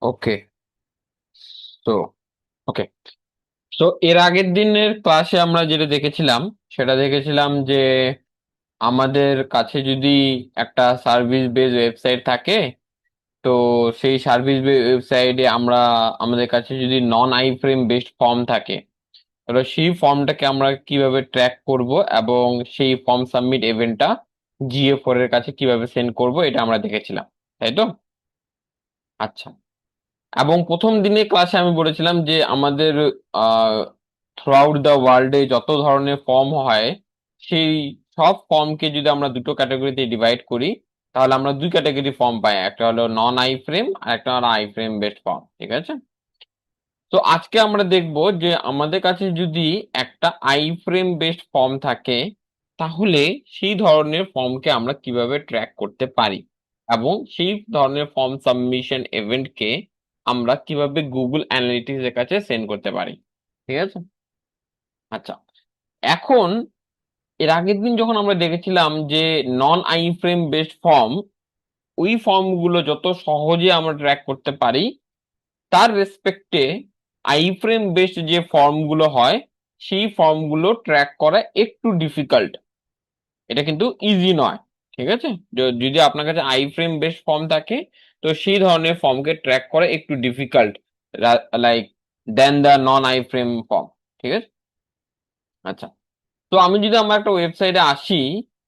ওকে। তো ওকে। তো এর আগের দিনের ক্লাসে আমরা যেটা দেখেছিলাম সেটা দেখেছিলাম যে আমাদের কাছে যদি একটা সার্ভিস বেস ওয়েবসাইট থাকে, তো সেই সার্ভিস বেস ওয়েবসাইটে আমরা আমাদের কাছে যদি নন আই ফ্রেম বেসড ফর্ম থাকে, তাহলে সেই ফর্মটাকে আমরা কিভাবে ট্র্যাক করব এবং সেই ফর্ম সাবমিট ইভেন্টটা GA4 এর কাছে কিভাবে সেন্ড করব, এটা আমরা দেখেছিলাম, তাই তো? আচ্ছা। এবং প্রথম দিনে ক্লাসে আমি বলেছিলাম যে আমাদের থ্রু আউট দ্য ওয়ার্ল্ডে যত ধরনের ফর্ম হয়, সেই সব ফর্মকে যদি আমরা দুটো ক্যাটাগরিতে ডিভাইড করি, তাহলে আমরা দুই ক্যাটাগরি ফর্ম পাই, একটা হলো নন আই ফ্রেম আর একটা হলো আই ফ্রেম বেসড ফর্ম, ঠিক আছে? তো আজকে আমরা দেখব যে আমাদের কাছে যদি একটা আই ফ্রেম বেসড ফর্ম থাকে, তাহলে সেই ধরনের ফর্মকে আমরা কিভাবে ট্র্যাক করতে পারি এবং সেই ধরনের ফর্ম সাবমিশন ইভেন্টকে আমরা কিভাবে গুগল অ্যানালিটিক্স এর কাছে সেন্ড করতে পারি, ঠিক আছে? আচ্ছা। এখন এর আগের দিন যখন আমরা দেখেছিলাম যে নন আই ফ্রেম বেসড ফর্ম, ওই ফর্মগুলো যত সহজে আমরা ট্র্যাক করতে পারি, তার রেসপেক্টে আই ফ্রেম বেসড যে ফর্মগুলো হয়, সেই ফর্মগুলো ট্র্যাক করা একটু ডিফিকাল্ট। এটা কিন্তু ইজি নয়, ঠিক আছে? যদি আপনার কাছে আই ফ্রেম বেসড ফর্ম থাকে, তো সেই ধরনের ফর্মকে ট্র্যাক করা একটু difficult, like then the non iframe form, ঠিক আছে? আচ্ছা। তো আমি যদি আমার একটা ওয়েবসাইটে আসি,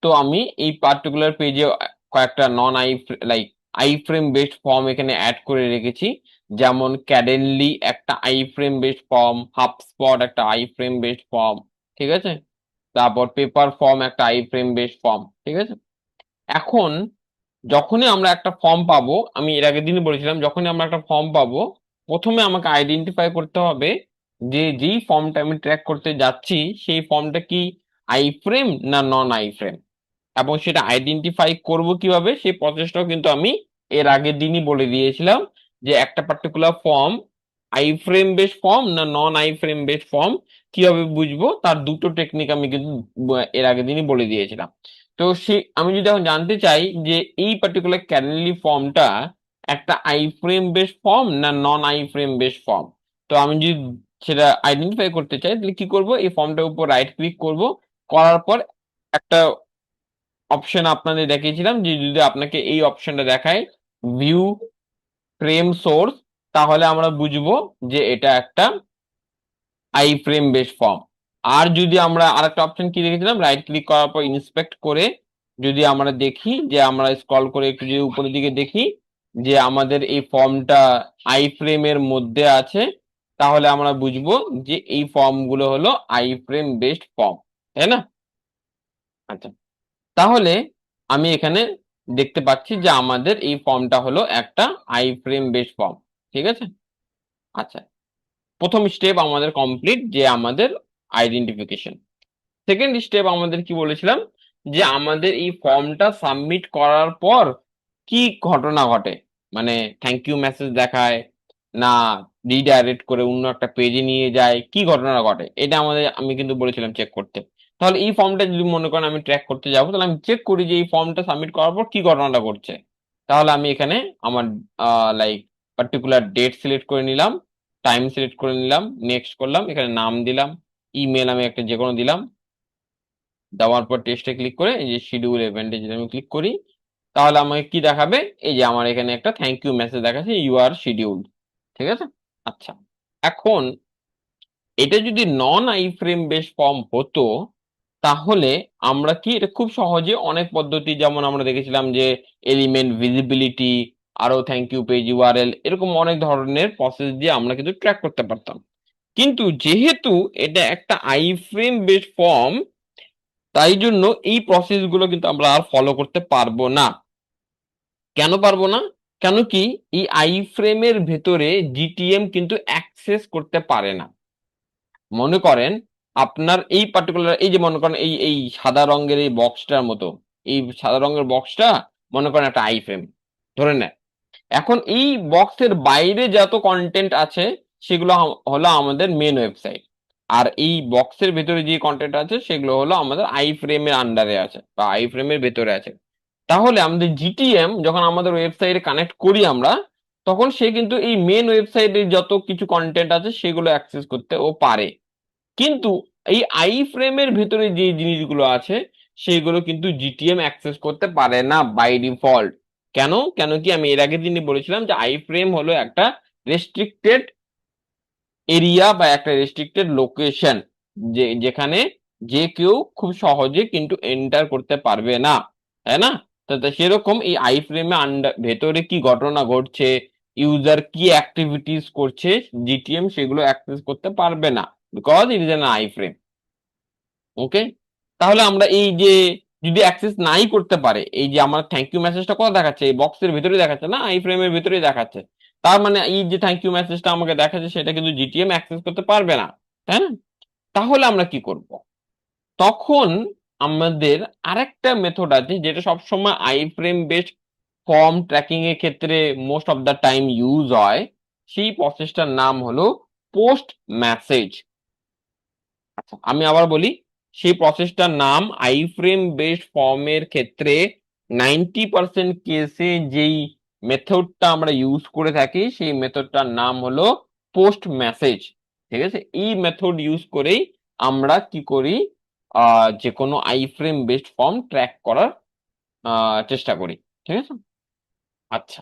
তো আমি এই পার্টিকুলার পেজে কয়েকটা non I like iframe based form এখানে অ্যাড করে রেখেছি। যেমন ক্যাডেনলি একটা iframe based form, HubSpot একটা আই ফ্রেম বেসড ফর্ম, ঠিক আছে? তারপর পেপার ফর্ম একটা আই ফ্রেম বেসড ফর্ম, ঠিক আছে? এখন যখনই আমরা একটা ফর্ম পাবো, আমি এর আগের দিনই বলেছিলাম, যখনই আমরা একটা ফর্ম পাবো, প্রথমে আমাকে আইডেন্টিফাই করতে হবে যে যেই ফর্মটা আমি ট্র্যাক করতে যাচ্ছি, সেই ফর্মটা কি আই ফ্রেম না নন আই ফ্রেম, এবং সেটা আইডেন্টিফাই করব কিভাবে সেই প্রসেসটাও কিন্তু আমি এর আগের দিনই বলে দিয়েছিলাম, যে একটা particular form I frame base form না নন আই ফ্রেম বেস ফর্ম কিভাবে বুঝবো, তার দুটো টেকনিক আমি কিন্তু এর আগের দিনই বলে দিয়েছিলাম। তো সে আমি যদি এখন জানতে চাই যে এই পার্টিকুলার ক্যানেলি ফর্মটা একটা আই ফ্রেম বেস ফর্ম না নন আই ফ্রেম বেস ফর্ম, তো আমি যদি সেটা আইডেন্টিফাই করতে চাই, তাহলে কি করব, এই ফর্মটার উপর রাইট ক্লিক করব, করার পর একটা অপশন আপনাদের দেখিয়েছিলাম যে যদি আপনাকে এই অপশনটা দেখায়, ভিউ ফ্রেম সোর্স, তাহলে আমরা বুঝবো যে এটা একটা আই ফ্রেম বেস ফর্ম। আর যদি আমরা আরেকটা অপশন কি দেখেছিলাম, রাইট ক্লিক করার পর ইন্সপেক্ট করে যদি আমরা দেখি, যে আমরা স্ক্রল করে একটু যদি উপরের দিকে দেখি যে আমাদের এই ফর্মটা আই ফ্রেমের মধ্যে আছে, তাহলে আমরা বুঝবো যে এই ফর্মগুলো হলো আই ফ্রেম বেসড ফর্ম, তাই না? আচ্ছা। তাহলে আমি এখানে দেখতে পাচ্ছি যে আমাদের এই ফর্মটা হলো একটা আই ফ্রেম বেসড ফর্ম, ঠিক আছে? আচ্ছা। প্রথম স্টেপ আমাদের কমপ্লিট, যে আমাদের আইডেন্টিফিকেশন। সেকেন্ড স্টেপ আমাদের কি বলেছিলাম, যে আমাদের এই ফর্মটা সাবমিট করার পর কি ঘটনা ঘটে, মানে থ্যাংক ইউ মেসেজ দেখায় না রিডাইরেক্ট করে অন্য একটা পেজে নিয়ে যায়, কি ঘটনা ঘটে, এটা আমি কিন্তু বলেছিলাম চেক করতে। তাহলে এই ফর্মটা যদি মনে করেন আমি ট্র্যাক করতে যাবো, তাহলে আমি চেক করি যে এই ফর্মটা সাবমিট করার পর কি ঘটনাটা ঘটছে। তাহলে আমি এখানে আমার লাইক পার্টিকুলার ডেট সিলেক্ট করে নিলাম, টাইম সিলেক্ট করে নিলাম, নেক্সট করলাম, এখানে নাম দিলাম, ইমেল আমি একটা যে কোনো দিলাম, দেওয়ার পর টেস্টে ক্লিক করে এই যে শিডিউল ইভেন্টে যদি আমি ক্লিক করি, তাহলে আমাকে কি দেখাবে, এই যে আমার এখানে একটা থ্যাংক ইউ মেসেজ দেখাচ্ছে, ইউ আর শিডিউলড, ঠিক আছে? আচ্ছা। এখন এটা যদি নন আই ফ্রেম বেস ফর্ম হতো, তাহলে আমরা কি এটা খুব সহজে অনেক পদ্ধতি, যেমন আমরা দেখেছিলাম যে এলিমেন্ট ভিজিবিলিটি, আরো থ্যাংক ইউ পেজ ইউআরএল, এরকম অনেক ধরনের প্রসেস দিয়ে আমরা কিন্তু ট্র্যাক করতে পারতাম। কিন্তু যেহেতু এটা একটা আই ফ্রেম বেস ফর্ম, তাই জন্য এই প্রসেস গুলো কিন্তু আমরা আর ফলো করতে পারবো না। কেন পারবো না? কেন কি, এই আই ফ্রেমের ভেতরে জিটিএম কিন্তু অ্যাক্সেস করতে পারে না। মনে করেন আপনার এই পার্টিকুলার, এই যে মনে করেন এই এই সাদা রঙের এই বক্সটার মতো, এই সাদা রঙের বক্সটা মনে করেন একটা আই ফ্রেম ধরে নেয়। এখন এই বক্সের বাইরে যত কন্টেন্ট আছে, সেগুলো হলো আমাদের মেন ওয়েবসাইট। আর এই বক্সের ভেতরে যে কন্টেন্ট আছে, সেগুলো হলো আমাদের আই ফ্রেমের আন্ডারে আছে বা আই ফ্রেমের ভেতরে আছে। তাহলে আমাদের জিটিএম যখন আমাদের ওয়েবসাইটে কানেক্ট করি আমরা, তখন সে কিন্তু এই মেন ওয়েবসাইটে যত কিছু কন্টেন্ট আছে সেগুলো অ্যাক্সেস করতে ও পারে। কিন্তু এই আই ফ্রেমের ভেতরে যে জিনিসগুলো আছে সেগুলো কিন্তু জিটিএম অ্যাক্সেস করতে পারে না বাই ডিফল্ট। কেন? কেন কি আমি এর আগের দিনই বলেছিলাম যে আই ফ্রেম হলো একটা রেস্ট্রিক্টেড এরিয়া বা একটা রেস্ট্রিক্টেড লোকেশন, যেখানে যে কেউ খুব সহজে কিন্তু এন্টার করতে পারবে না, তাই না? তো সেরকম এই আই ফ্রেমে ভেতরে কি ঘটনা ঘটছে, ইউজার কি অ্যাক্টিভিটিস করছে, জিটিএম সেগুলো অ্যাক্সেস করতে পারবে না, because it is an iframe. Okay, তাহলে আমরা এই যে যদি অ্যাক্সেস নাই করতে পারে, এই যে আমার থ্যাংক ইউ মেসেজটা কোথায় দেখাচ্ছে, এই বক্সের ভিতরে দেখাচ্ছে না, আই ফ্রেমের ভিতরে দেখাচ্ছে। তার মানে এই যে থ্যাংক ইউ মেসেজটা আমাকে দেখাচ্ছে সেটা কিন্তু জিটিএম অ্যাক্সেস করতে পারবে না, তাই না? তাহলে আমরা কি করব? তখন আমাদের আরেকটা মেথড আছে যেটা সবসময় I frame based form tracking এর ক্ষেত্রে most of the time use হয়। সেই প্রসেসটার নাম হলো পোস্ট মেসেজ। আচ্ছা, আমি আবার বলি, সেই প্রসেসটার নাম আই ফ্রেম বেসড ফর্মের ক্ষেত্রে 90% কেসে যেই মেথডটা আমরা ইউজ করে থাকি সেই মেথডটার নাম হলো পোস্ট মেসেজ। ঠিক আছে, এই মেথড ইউজ করেই আমরা কি করি, যে কোনো I frame based form track করার চেষ্টা করি। ঠিক আছে। আচ্ছা,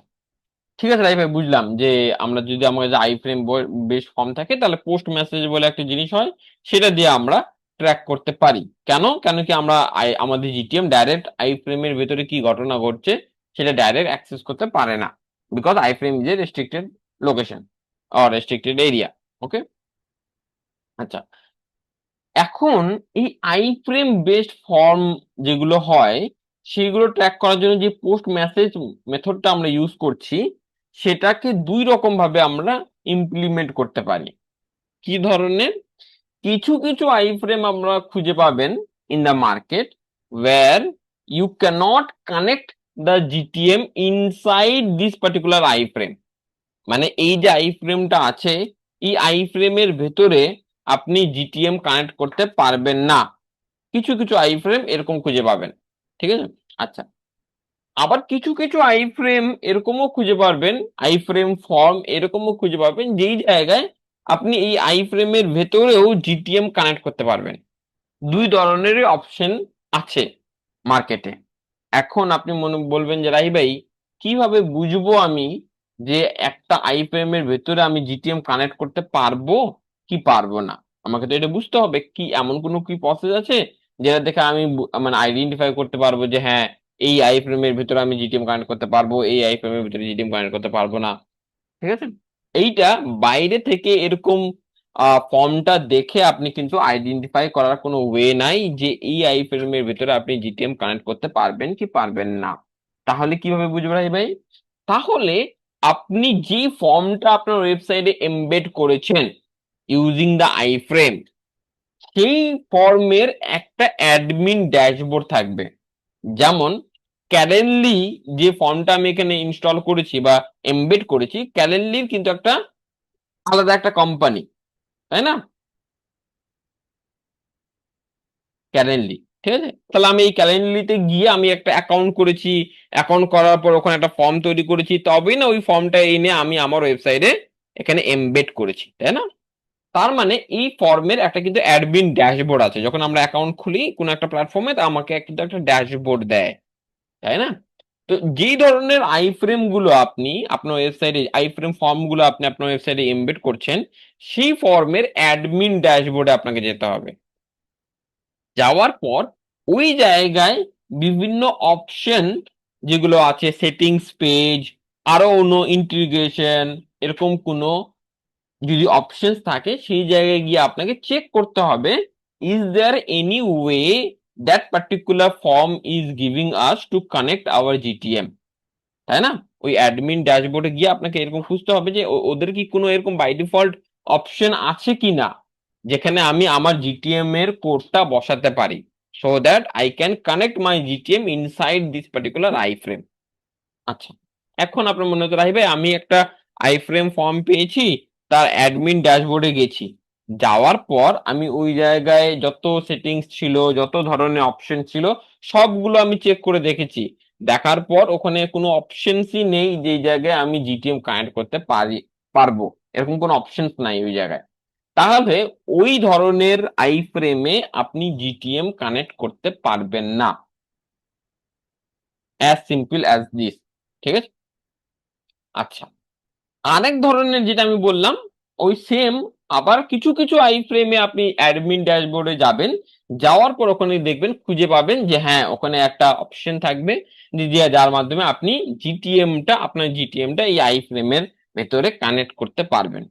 ঠিক আছে রাই ভাই, বুঝলাম যে আমরা যদি আমাদের যে আই ফ্রেম বেশ কম থাকে তাহলে পোস্ট মেসেজ বলে একটা জিনিস হয়, সেটা দিয়ে আমরা ট্র্যাক করতে পারি। কেন? কেন কি আমরা আমাদের জিটিএম ডাইরেক্ট আই ফ্রেমের ভেতরে কি ঘটনা ঘটছে সেটা ডাইরেক্ট অ্যাক্সেস করতে পারে না, because iframe is a restricted location or restricted area. Okay. আচ্ছা, এখন এই আই ফ্রেম বেসড ফর্ম যেগুলো হয় সেগুলো ট্র্যাক করার জন্য যে পোস্ট মেসেজ মেথডটা আমরা ইউজ করছি সেটাকে দুই রকম ভাবে আমরা ইমপ্লিমেন্ট করতে পারি। কি ধরনের? কিছু কিছু আই ফ্রেম আমরা খুঁজে পাবেন in the market where you cannot connect the GTM inside this particular iframe. মানে এই যে আই ফ্রেমটা আছে, এই আই ফ্রেমের ভেতরে আপনি জিটিএম কানেক্ট করতে পারবেন না। কিছু কিছু আই ফ্রেম এরকম খুঁজে পাবেন। ঠিক আছে। আচ্ছা, আবার কিছু কিছু আই ফ্রেম এরকমও খুঁজে পারবেন, আই ফ্রেম ফর্ম এরকমও খুঁজে পাবেন যেই জায়গায় আপনি এই আই ফ্রেমের ভেতরেও জিটিএম কানেক্ট করতে পারবেন। দুই ধরনেরই অপশন আছে মার্কেটে। এখন আপনি মনে বলবেন যে রাহি ভাই, কিভাবে বুঝবো আমি যে একটা আইপিএম এর ভেতরে আমি জিটিএম কানেক্ট করতে পারবো কি পারবো না? আমাকে তো এটা বুঝতে হবে, কি এমন কোনো কি প্রসেস আছে যেটা দেখে আমি মানে আইডেন্টিফাই করতে পারবো যে হ্যাঁ, এই আইপিএম এর ভিতরে আমি জিটিএম কানেক্ট করতে পারবো, এই আইপিএম এর ভিতরে জিটিএম কানেক্ট করতে পারবো না। ঠিক আছে। এইটা বাইরে থেকে এরকম ফর্মটা দেখে আপনি কিন্তু আইডেন্টিফাই করার কোনো ওয়ে নাই যে এই আই ফ্রেমের ভিতরে আপনি জিটিএম কানেক্ট করতে পারবেন কি পারবেন না। তাহলে কিভাবে বুঝবেন ভাই ভাই? তাহলে আপনি যে ফর্মটা আপনার ওয়েবসাইটে এমবেড করেছেন ইউজিং দ্য আই ফ্রেম, সেই ফর্মের একটা অ্যাডমিন ড্যাশবোর্ড থাকবে। যেমন ক্যালেন্ডলি যে ফর্মটা আমি এখানে ইনস্টল করেছি বা এমবেড করেছি, ক্যালেন্ডলির কিন্তু একটা আলাদা একটা কোম্পানি, তাই না? ক্যালেন্ডলি। ঠিক আছে, তাহলে আমি এই ক্যালেন্ডলিতে গিয়ে আমি একটা অ্যাকাউন্ট করেছি, অ্যাকাউন্ট করার পর ওখানে একটা ফর্ম তৈরি করেছি, তবেই না ওই ফর্মটা এনে আমি আমার ওয়েবসাইটে এখানে এমবেড করেছি, তাই না? তার মানে এই ফর্মের একটা কিন্তু অ্যাডমিন ড্যাশবোর্ড আছে, যখন আমরা অ্যাকাউন্ট খুলি কোনো একটা প্ল্যাটফর্মে তা আমাকে কিন্তু একটা ড্যাশবোর্ড দেয়, তাই না? তো যেই ধরনের আই ফ্রেম গুলো আপনি আপনার ওয়েবসাইটে, আই ফ্রেম ফর্ম গুলো আপনি আপনার ওয়েবসাইটে এমবেড করছেন, সেই ফর্মের অ্যাডমিন ড্যাশবোর্ডে আপনাকে যেতে হবে। যাওয়ার পর ওই জায়গায় বিভিন্ন অপশন যেগুলো আছে, সেটিংস পেজ, আরো অন্য ইন্টিগ্রেশন, এরকম কোনো যদি অপশনস থাকে সেই জায়গায় গিয়ে আপনাকে চেক করতে হবে, is there any way that particular form is giving us to connect our GTM, তাই না? ওই অ্যাডমিন ড্যাশবোর্ডে গিয়ে আপনাকে এরকম খুঁজতে হবে যে ওদের কি কোনো এরকম বাই ডিফল্ট অপশন আছে কিনা যেখানে আমি আমার জিটিএম এর কোডটা বসাতে পারি, so that I can connect my GTM inside this particular I frame. আচ্ছা, এখন আপনার মনে হতে রাখবে আমি একটা আই ফ্রেম ফর্ম পেয়েছি, তার অ্যাডমিন ড্যাশবোর্ডে গেছি, যাওয়ার পর আমি ওই জায়গায় যত সেটিংস ছিল, যত ধরনের অপশন ছিল, সবগুলো আমি চেক করে দেখেছি, দেখার পর ওখানে কোনো অপশনসই নেই যে এই জায়গায় আমি জিটিএম কানেক্ট করতে পারবো, এরকম কোনো অপশনস নাই ওই জায়গায়। তাহলে ওই ধরনের আই ফ্রেমে আপনি জিটিএম কানেক্ট করতে পারবেন না। As simple as this. ঠিক আছে। আচ্ছা, আরেক ধরনের যেটা আমি বললাম, ওই সেম আবার কিছু কিছু আই ফ্রেমে আপনি অ্যাডমিন ড্যাশবোর্ডে যাবেন, যাওয়ার পর ওখানে দেখবেন, খুঁজে পাবেন যে হ্যাঁ ওখানে একটা অপশন থাকবে যার মাধ্যমে আপনি আপনার জিটিএমটা এই আই ফ্রেমের ভেতরে কানেক্ট করতে পারবেন।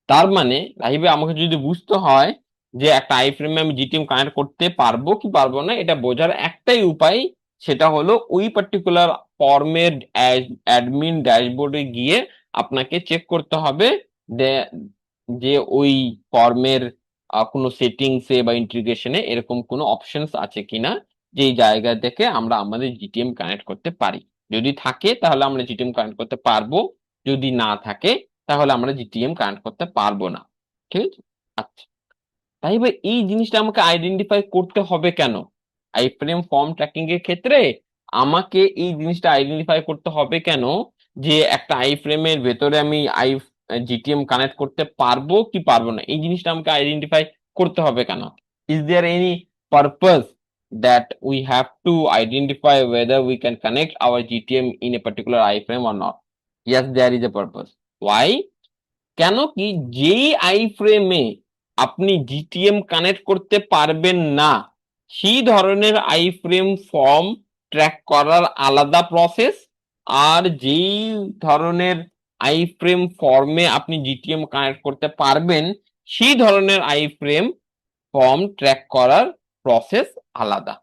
তার মানে রাহিবে আমাকে যদি বুঝতে হয় যে একটা আই ফ্রেমে আমি জিটিএম কানেক্ট করতে পারবো কি পারবো না, এটা বোঝার একটাই উপায়, সেটা হলো ওই পার্টিকুলার ফর্মের অ্যাডমিন ড্যাশবোর্ডে গিয়ে আপনাকে চেক করতে হবে যে যে ওই ফর্মের কোনো সেটিংসে বা ইন্টিগ্রেশনে এরকম কোনো অপশনস আছে কিনা যেই জায়গা থেকে আমরা আমাদের জিটিএম কানেক্ট করতে পারি। যদি থাকে তাহলে আমরা জিটিএম কানেক্ট করতে পারবো, যদি না থাকে তাহলে আমরা জিটিএম কানেক্ট করতে পারবো না। ঠিক আছে। আচ্ছা, তাই ভাই এই জিনিসটা আমাকে আইডেন্টিফাই করতে হবে কেন? আই ফ্রেম ফর্ম ট্র্যাকিং এর ক্ষেত্রে আমাকে এই জিনিসটা আইডেন্টিফাই করতে হবে কেন যে একটা আই ফ্রেমের ভেতরে আমি জিটিএম কানেক্ট করতে পারবো কি পারবো না, এই জিনিসটা আমাকে আইডেন্টিফাই করতে হবে কেন? Is there any purpose that we have to identify whether we can connect our GTM in a particular iframe or not? Yes, there is a purpose. Why? কেন কি, যেই আই ফ্রেমে আপনি জিটিএম কানেক্ট করতে পারবেন না সেই ধরনের আই ফ্রেম ফর্ম ট্র্যাক করার আলাদা প্রসেস, আর যেই ধরনের আই ফ্রেম ফর্মে আপনি জিটিএম কানেক্ট করতে পারবেন সেই ধরনের আই ফ্রেম ফর্ম ট্র্যাক করার প্রসেস আলাদা।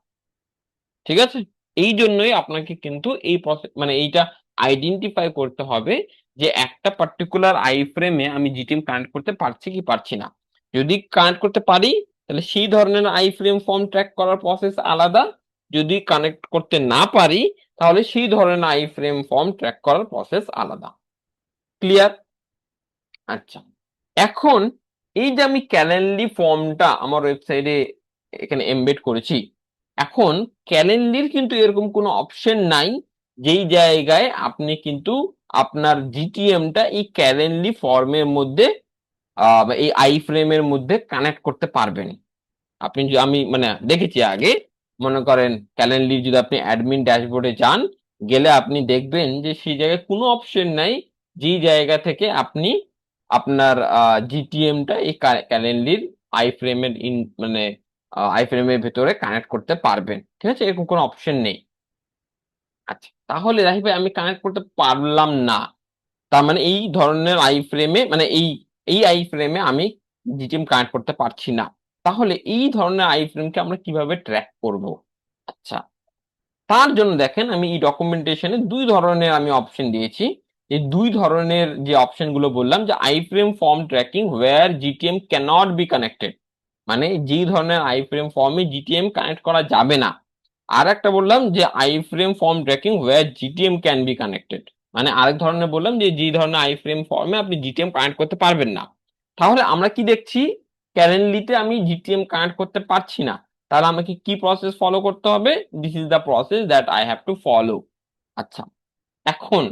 ঠিক আছে। এই জন্যই আপনাকে কিন্তু এই প্রসেস মানে এইটা আইডেন্টিফাই করতে হবে যে একটা পার্টিকুলার আই ফ্রেমে আমি জিটিএম কানেক্ট করতে পারছি কি পারছি না। যদি কানেক্ট করতে পারি তাহলে সেই ধরনের আই ফ্রেম ফর্ম ট্র্যাক করার প্রসেস আলাদা, যদি কানেক্ট করতে না পারি তাহলে সেই ধরনের আই ফ্রেম ফর্ম ট্র্যাক করার প্রসেস আলাদা। ক্লিয়ার? আচ্ছা, এখন এই যে আমি ক্যালেন্ডলি ফর্মটা আমার ওয়েবসাইটে এখানে এমবেড করেছি, এখন ক্যালেন্ডির কিন্তু এরকম কোনো অপশন নাই যেই জায়গায় আপনি কিন্তু আপনার জিটিএমটা এই ক্যালেন্ডলি ফর্মের মধ্যে বা এই আই ফ্রেমের মধ্যে কানেক্ট করতে পারবেন। আপনি যদি আমি মানে দেখেছি আগে, মনে করেন ক্যালেন্ডলি যদি আপনি অ্যাডমিন ড্যাশবোর্ডে যান, গেলে আপনি দেখবেন যে সেই জায়গায় কোনো অপশন নাই যেই জায়গা থেকে আপনি আপনার জিটিএমটা এই ক্যালেন্ডলির আই ফ্রেমের মানে আই ফ্রেমের ভেতরে কানেক্ট করতে পারবেন। ঠিক আছে, এরকম কোনো অপশন নেই। আচ্ছা, তাহলে রাহি ভাই আমি কানেক্ট করতে পারলাম না, তার মানে এই ধরনের আই ফ্রেমে মানে এই এই আই ফ্রেমে আমি জিটিএম কানেক্ট করতে পারছি না। তাহলে এই ধরনের আই ফ্রেমকে আমরা কিভাবে ট্র্যাক করব? আচ্ছা, তার জন্য দেখেন আমি এই ডকুমেন্টেশনে দুই ধরনের আমি অপশন দিয়েছি। এই দুই ধরনের যে অপশন গুলো বললাম যে iframe form tracking where GTM cannot be connected, মানে যেই ধরনের আই ফ্রেম ফর্মে জিটিএম কানেক্ট করা যাবে না। আর একটা বললাম যে iframe form tracking where GTM can be connected, মানে আরেক ধরনের বললাম যে যে ধরনের আই ফ্রেম ফর্মে আপনি জিটিএম কানেক্ট করতে পারবেন না। তাহলে আমরা কি দেখছি, ক্যালেন্ডলিতে আমি জিটিএম কানেক্ট করতে পারছি না, তাহলে আমাকে কি প্রসেস ফলো করতে হবে? This is the process that I have to follow. আচ্ছা, এখন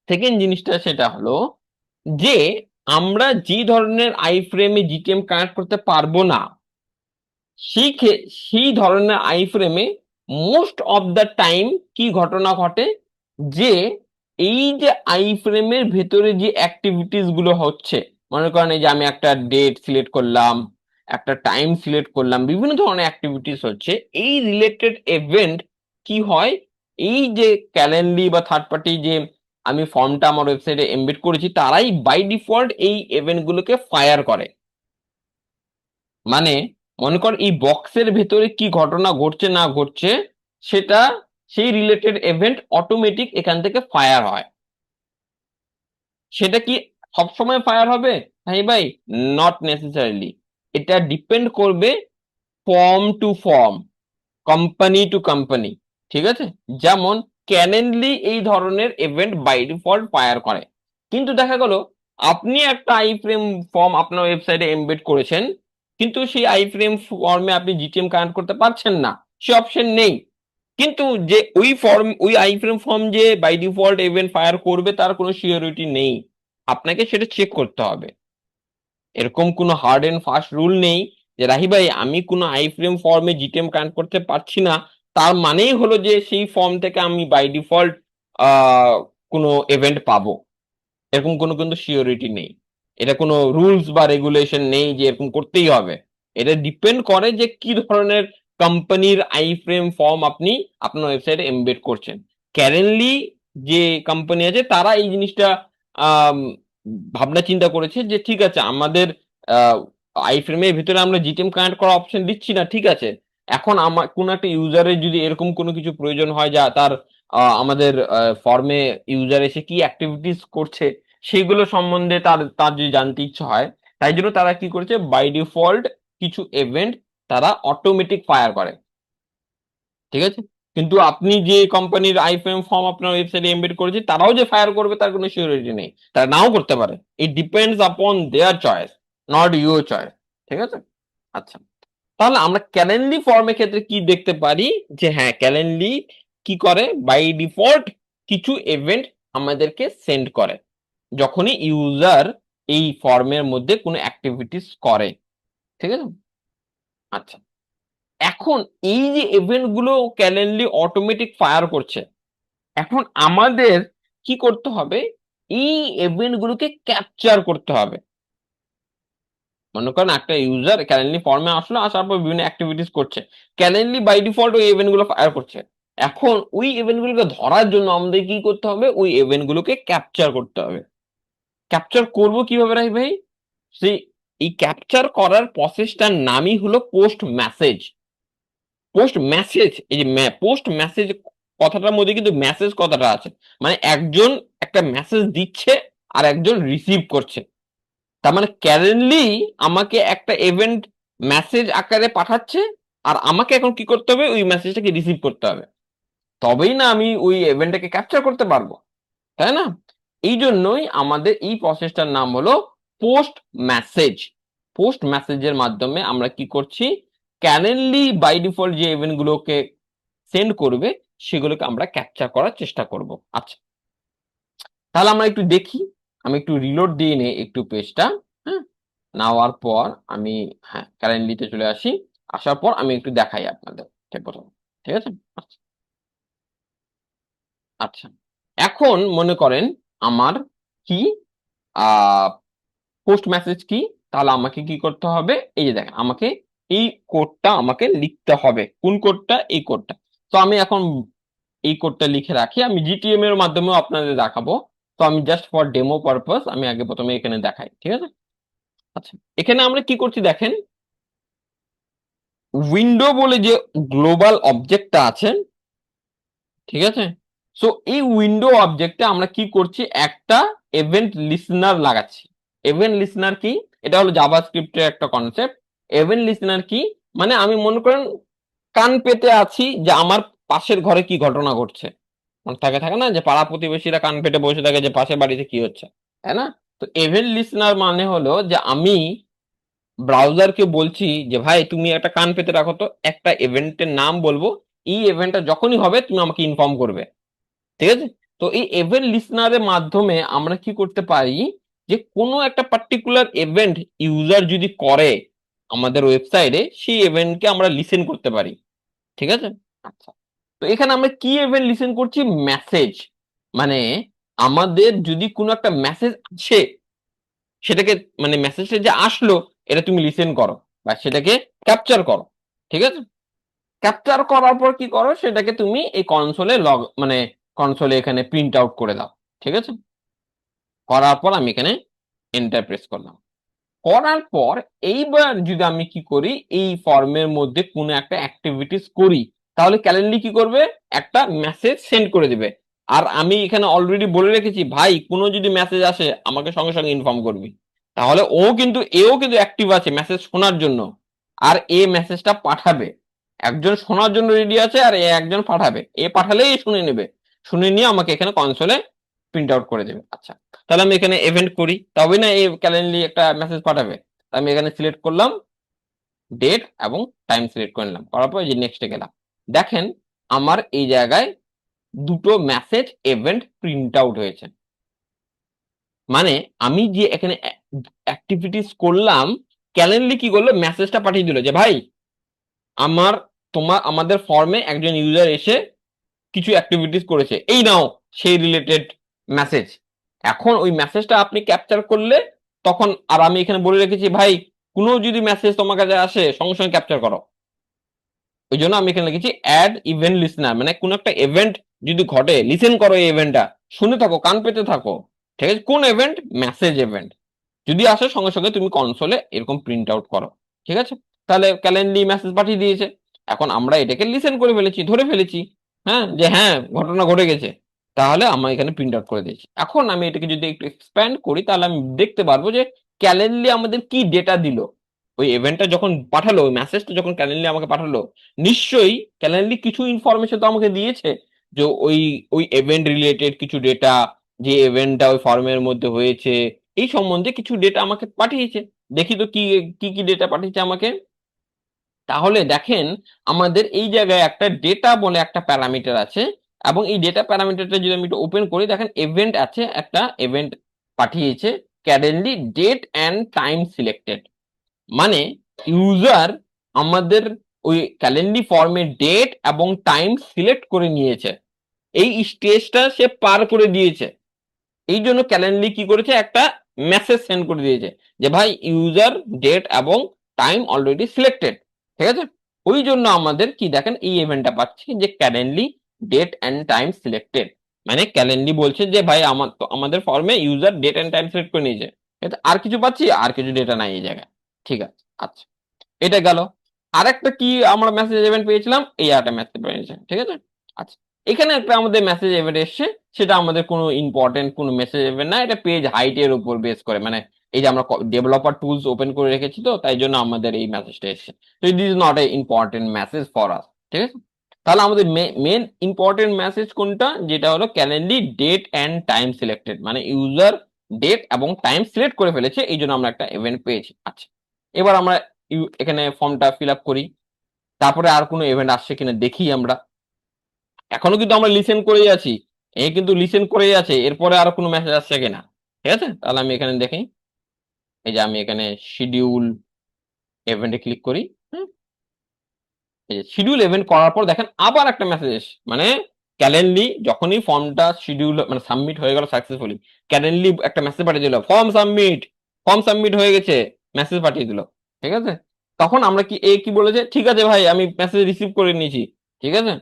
সেকেন্ড জিনিসটা সেটা হলো যে আমরা যে ধরনের আই ফ্রেমে জিটিএম কানেক্ট করতে পারবো না সেই সেই ধরনের আই ফ্রেমে মোস্ট অফ দ্য টাইম কি ঘটনা ঘটে, যে এই যে আই ফ্রেমের ভেতরে যে অ্যাক্টিভিটিস গুলো হচ্ছে, মনে করেন এই যে আমি একটা ডেট সিলেক্ট করলাম, একটা টাইম সিলেক্ট করলাম, বিভিন্ন ধরনের অ্যাক্টিভিটিস হচ্ছে, এই রিলেটেড ইভেন্ট কি হয়, এই যে ক্যালেন্ডলি বা থার্ড পার্টি যে আমি ফর্মটা আমার ওয়েবসাইটে এমবেড করেছি তারাই বাই ডিফল্ট এই ইভেন্ট গুলোকে ফায়ার করে। মানে মনে কর এই বক্সের ভেতরে কি ঘটনা ঘটছে না ঘটছে সেটা, সেই রিলেটেড ইভেন্ট অটোমেটিক এখান থেকে ফায়ার হয়। সেটা কি সবসময় ফায়ার হবে? হ্যাঁ ভাই, নট নেসেসারিলি। এটা ডিপেন্ড করবে form to form, company to company. ঠিক আছে। যেমন ক্যানেনলি এই ধরনের ইভেন্ট বাই ডিফল্ট ফায়ার করে, কিন্তু দেখা গেল আপনি একটা আই ফ্রেম ফর্ম আপনার ওয়েবসাইটে এমবেড করেছেন, কিন্তু সেই আই ফ্রেম ফর্মে আপনি জিটিএম কানেক্ট করতে পারছেন না, সে অপশন নেই। কিন্তু যে ওই আইফ্রেম ফর্ম যে বাই ডিফল্ট ইভেন্ট ফায়ার করবে তার কোনো সিওরিটি নেই, আপনাকে সেটা চেক করতে হবে। এরকম কোনো হার্ড এন্ড ফাস্ট রুল নেই যে রাহি ভাই আমি কোনো আইফ্রেম ফর্মে জিটিএম কানেক্ট করতে পারছি না, তার মানেই হলো যে সেই ফর্ম থেকে আমি বাই ডিফল্ট কোনো ইভেন্ট পাবো। এরকম কোনো কিন্তু সিওরিটি নেই। এটা কোনো রুলস বা রেগুলেশন নেই যে এরকম করতেই হবে। এটা ডিপেন্ড করে যে কি ধরনের কোম্পানির আইফ্রেম ফর্ম আপনি আপনার ওয়েবসাইটে এমবেড করছেন। কারেন্টলি যে কোম্পানি আছে তারা এই জিনিসটা আম, ভাবনা চিন্তা করেছে যে ঠিক আছে আমাদের আইফ্রেমের ভিতরে আমরা জিটিএম কানেক্ট করা অপশন দিচ্ছি না, ঠিক আছে, এখন আমার কোন একটা ইউজারের যদি এরকম কোনো কিছু প্রয়োজন হয় যা তার আমাদের ফর্মে ইউজার এসে কি অ্যাক্টিভিটিস করছে সেগুলো সম্বন্ধে তার তার যদি জানতে ইচ্ছা হয়, তাই জন্য তারা কি করেছে বাই ডিফল্ট কিছু ইভেন্ট তারা অটোমেটিক ফায়ার করে, ঠিক আছে। কিন্তু আপনি যে কোম্পানির আইফ্রেম ফর্ম আপনার ওয়েবসাইটে এমবেড করেছে তারাও যে ফায়ার করবে তার কোনো সিওরিটি নেই, তারা নাও করতে পারে। It depends upon there choice, not your choice, ঠিক আছে। আচ্ছা, তাহলে আমরা ক্যালেন্ডলি ফর্মের ক্ষেত্রে কি দেখতে পারি যে হ্যাঁ ক্যালেন্ডলি কি করে বাই ডিফল্ট কিছু ইভেন্ট আমাদেরকে সেন্ড করে যখনই ইউজার এই ফর্মের মধ্যে কোনো অ্যাক্টিভিটিস করে, ঠিক আছে। আচ্ছা, এখন এই যে ইভেন্ট গুলো ক্যালেন্ডলি অটোমেটিক ফায়ার করছে, এখন আমাদের কি করতে হবে, এই ইভেন্ট গুলোকে ক্যাপচার করতে হবে। মনে করেন একটা ইউজার ক্যালেন্ডলি ফর্মে আসলো, আসার পর বিভিন্ন অ্যাক্টিভিটিস করছে, ক্যালেন্ডলি বাই ডিফল্ট ওই ইভেন্ট গুলো ফায়ার করছে। এখন ওই ইভেন্ট গুলোকে ধরার জন্য আমাদের কি করতে হবে, ওই ইভেন্ট গুলোকে ক্যাপচার করতে হবে। ক্যাপচার করব কিভাবে রাই ভাই, সেই এই ক্যাপচার করার প্রসেসটার নামই হলো পোস্ট মেসেজ। পোস্ট মেসেজ, এই যে পোস্ট মেসেজ কথাটার মধ্যে কিন্তু মেসেজ কথাটা আছে, মানে একজন একটা মেসেজ দিচ্ছে আর একজন রিসিভ করছে। তার মানে ক্যারেন্টলি আমাকে একটা ইভেন্ট মেসেজ আকারে পাঠাচ্ছে, আর আমাকে এখন কি করতে হবে, ওই মেসেজটাকে রিসিভ করতে হবে, তবেই না আমি ওই ইভেন্টটাকে ক্যাপচার করতে পারবো, তাই না। এই জন্যই আমাদের এই প্রসেসটার নাম হলো পোস্ট মেসেজ। পোস্ট মেসেজের মাধ্যমে আমরা কি করছি, ক্যারেন্টলি বাই ডিফল্ট যে ইভেন্ট গুলোকে সেন্ড করবে সেগুলোকে আমরা ক্যাপচার করার চেষ্টা করব। আচ্ছা, তাহলে আমরা একটু দেখি, আমি একটু রিলোড দিয়ে নিই একটু পেজটা। হ্যাঁ, নেওয়ার পর আমি, হ্যাঁ, ক্যালেন্ডারিতে চলে আসি, আসার পর আমি একটু দেখাই আপনাদের, ঠিক প্রথমে, ঠিক আছে। আচ্ছা, আচ্ছা, এখন মনে করেন আমার কি পোস্ট মেসেজ কি, তাহলে আমাকে কি করতে হবে, এই যে দেখেন আমাকে এই কোডটা আমাকে লিখতে হবে, কোন কোডটা, এই কোডটা। তো আমি এখন এই কোডটা লিখে রাখি, আমি জিটিএম এর মাধ্যমেও আপনাদের দেখাবো। তো আমি জাস্ট ফর ডেমো পারপাস আমি আগে প্রথমে এখানে দেখাই, ঠিক আছে। আচ্ছা, এখানে আমরা কি করছি দেখেন, উইন্ডো বলে যে গ্লোবাল অবজেক্টটা আছে, ঠিক আছে। সো এই উইন্ডো অবজেক্টে আমরা কি করছি, একটা ইভেন্ট লিসনার লাগাচ্ছি। ইভেন্ট লিসনার কি, এটা হলো জাভাস্ক্রিপ্টের একটা কনসেপ্ট। ইভেন্ট লিসনার কি, মানে আমি মনে করেন কান পেতে আছি যে আমার পাশের ঘরে কি ঘটনা ঘটছে, মানে থাকে থাকে না যে পাড়া প্রতিবেশীরা কান পেতে বসে থাকে যে পাশের বাড়িতে কি হচ্ছে, তাই না। তো ইভেন্ট লিসনার মানে হলো যে আমি ব্রাউজারকে বলছি যে ভাই তুমি একটা কান পেতে রাখো, তো একটা ইভেন্টের নাম বলবো, এই ইভেন্টটা যখনই হবে তুমি আমাকে ইনফর্ম করবে, ঠিক আছে। তো এই ইভেন্ট লিসনারের মাধ্যমে আমরা কি করতে পারি, যে কোনো একটা পার্টিকুলার ইভেন্ট ইউজার যদি করে আমাদের ওয়েবসাইটে, সেই ইভেন্টকে আমরা লিসেন করতে পারি, ঠিক আছে। আচ্ছা, তো এখানে আমরা কি ইভেন্ট লিসেন করছি, মেসেজ, মানে আমাদের যদি কোনো একটা মেসেজ আসে সেটাকে, মানে মেসেজটা যে আসলো এটা তুমি লিসেন করো বা সেটাকে ক্যাপচার করো, ঠিক আছে। ক্যাপচার করার পর কি করো, সেটাকে তুমি এই কনসোলে মানে কনসোলে এখানে প্রিন্ট আউট করে দাও, ঠিক আছে। করার পর আমি এখানে এন্টার প্রেস করলাম। করার পর এইবার যদি আমি কি করি, এই ফর্মের মধ্যে কোনো একটা অ্যাক্টিভিটিস করি, তাহলে ক্যালেন্ডার কি করবে, একটা মেসেজ সেন্ড করে দিবে। আর আমি এখানে অলরেডি বলে রেখেছি ভাই কোনো যদি মেসেজ আসে আমাকে সঙ্গে সঙ্গে ইনফর্ম করবি। তাহলে এও কিন্তু অ্যাক্টিভ আছে মেসেজ শোনার জন্য, আর এ মেসেজটা পাঠাবে। একজন শোনার জন্য রেডি আছে আর এ একজন পাঠাবে, এ পাঠালেই শুনে নেবে, শুনে নিয়ে আমাকে এখানে কনসোলে প্রিন্ট আউট করে দেবে। আচ্ছা, তাহলে আমি এখানে ইভেন্ট করি, তবে না এই ক্যালেন্ডারে একটা মেসেজ পাঠাবে। আমি এখানে সিলেক্ট করলাম ডেট এবং টাইম সিলেক্ট করে নিলাম, করার পর যে নেক্সটে গেলাম, দেখেন আমার এই জায়গায় দুটো মেসেজ ইভেন্ট প্রিন্ট আউট হয়েছে। মানে আমি যে এখানে অ্যাক্টিভিটিস করলাম, ক্যালেন্ডলি কি করলো, মেসেজটা পাঠিয়ে দিল যে ভাই আমার আমাদের ফর্মে একজন ইউজার এসে কিছু অ্যাক্টিভিটিস করেছে, এই নাও সেই রিলেটেড মেসেজ। এখন ওই মেসেজটা আপনি ক্যাপচার করলে তখন, আর আমি এখানে বলে রেখেছি ভাই কোনো যদি মেসেজ তোমার কাছে আসে সঙ্গে সঙ্গে ক্যাপচার করো। ওই জন্য আমি এখানে লিখেছি অ্যাড ইভেন্ট লিসনার, মানে কোন একটা ইভেন্ট যদি ঘটে লিসেন করো এই ইভেন্টটা, শুনে থাকো, কান পেতে থাকো। ঠিক আছে, কোন ইভেন্ট? Message event. যদি আসে সঙ্গে সঙ্গে তুমি কনসোলে এরকম প্রিন্ট আউট করো। ঠিক আছে, তাহলে ক্যালেন্ডারি মেসেজ পাঠিয়ে দিয়েছে। এখন আমরা এটাকে লিসেন করে ফেলেছি, ধরে ফেলেছি, হ্যাঁ, যে হ্যাঁ ঘটনা ঘটে গেছে, তাহলে আমরা এখানে প্রিন্ট আউট করে দিয়েছি। এখন আমি এটাকে যদি একটু এক্সপ্যান্ড করি তাহলে আমি দেখতে পারবো যে ক্যালেন্ডারি আমাদের কি ডেটা দিল। ওই ইভেন্টটা যখন পাঠালো, ওই মেসেজটা যখন ক্যালেন্ডারি আমাকে পাঠালো, নিশ্চয়ই ক্যালেন্ডারি কিছু ইনফরমেশন তো আমাকে দিয়েছে, যে ওই ওই ইভেন্ট রিলেটেড কিছু ডেটা, যে ইভেন্টটা ওই ফর্মের মধ্যে হয়েছে এই সম্বন্ধে কিছু ডেটা আমাকে পাঠিয়েছে। দেখি তো কি কি কি ডেটা পাঠিয়েছে আমাকে। তাহলে দেখেন আমাদের এই জায়গায় একটা ডেটা বলে একটা প্যারামিটার আছে, এবং এই ডেটা প্যারামিটারটা যদি আমি একটু ওপেন করি, দেখেন ইভেন্ট আছে, একটা ইভেন্ট পাঠিয়েছে ক্যালেন্ডারি ডেট অ্যান্ড টাইম সিলেক্টেড। মানে ইউজার আমাদের ওই ক্যালেন্ডারি ফর্মে ডেট এবং টাইম সিলেক্ট করে নিয়েছে, এই স্টেজটা সে পার করে দিয়েছে। এই জন্য ক্যালেন্ডারি কি করেছে, একটা মেসেজ সেন্ড করে দিয়েছে যে ভাই ইউজার ডেট এবং টাইম অলরেডি সিলেক্টেড। ঠিক আছে, ওই জন্য আমাদের কি দেখেন এই ইভেন্টটা পাচ্ছি যে Calendly date and time selected. মানে ক্যালেন্ডারি বলছে যে ভাই আমাদের ফর্মে user date and time select করে নিয়েছে। আর কিছু পাচ্ছি? আর কিছু ডেটা নাই এই জায়গায়। ঠিক আছে, আচ্ছা, এটা গেল। আরেকটা কি আমরা মেসেজ ইভেন্ট পেয়েছিলাম, এই একটা মেসেজ পেয়েছে। ঠিক আছে, আচ্ছা, এখানে একটা আমাদের মেসেজ ইভেন্ট এসছে, সেটা আমাদের কোনো ইম্পর্টেন্ট কোনো মেসেজ ইভেন্ট না, এটা পেজ হাইটের উপর বেস করে, মানে এই যে আমরা ডেভেলপার টুলস ওপেন করে রেখেছি তো তাই জন্য আমাদের এই মেসেজটা এসছে। তো it is not a important message for us. ঠিক আছে, তাহলে আমাদের মেন ইম্পর্টেন্ট মেসেজ কোনটা, যেটা হলো ক্যালেন্ডারি ডেট এন্ড টাইম সিলেক্টেড, মানে ইউজার ডেট এবং টাইম সিলেক্ট করে ফেলেছে, এই জন্য আমরা একটা ইভেন্ট পেয়েছি। আচ্ছা, এবার আমরা এখানে ফর্মটা ফিল আপ করি, তারপরে আর কোনো ইভেন্ট আসছে কিনা দেখি আমরা। এখনো কিন্তু আমরা লিসেন করেই আছি, এ কিন্তু লিসেন করেই আছে, এরপরে আর কোনো মেসেজ আসছে কিনা। ঠিক আছে, তাহলে আমি এখানে দেখি, এই যে আমি এখানে শিডিউল ইভেন্টে ক্লিক করি। হুম, এই যে শিডিউল ইভেন্ট করার পর দেখেন আবার একটা মেসেজ, মানে ক্যালেন্ডলি যখনই ফর্মটা শিডিউল মানে সাবমিট হয়ে গেল সাকসেসফুলি, ক্যালেন্ডলি একটা মেসেজ পাঠিয়ে দিল, ফর্ম সাবমিট হয়ে গেছে, মেসেজ পাঠিয়ে দিল। ঠিক আছে, তখন আমরা কি কি বলেছে, ঠিক আছে ভাই আমি মেসেজ রিসিভ করে নিয়েছি। ঠিক আছে,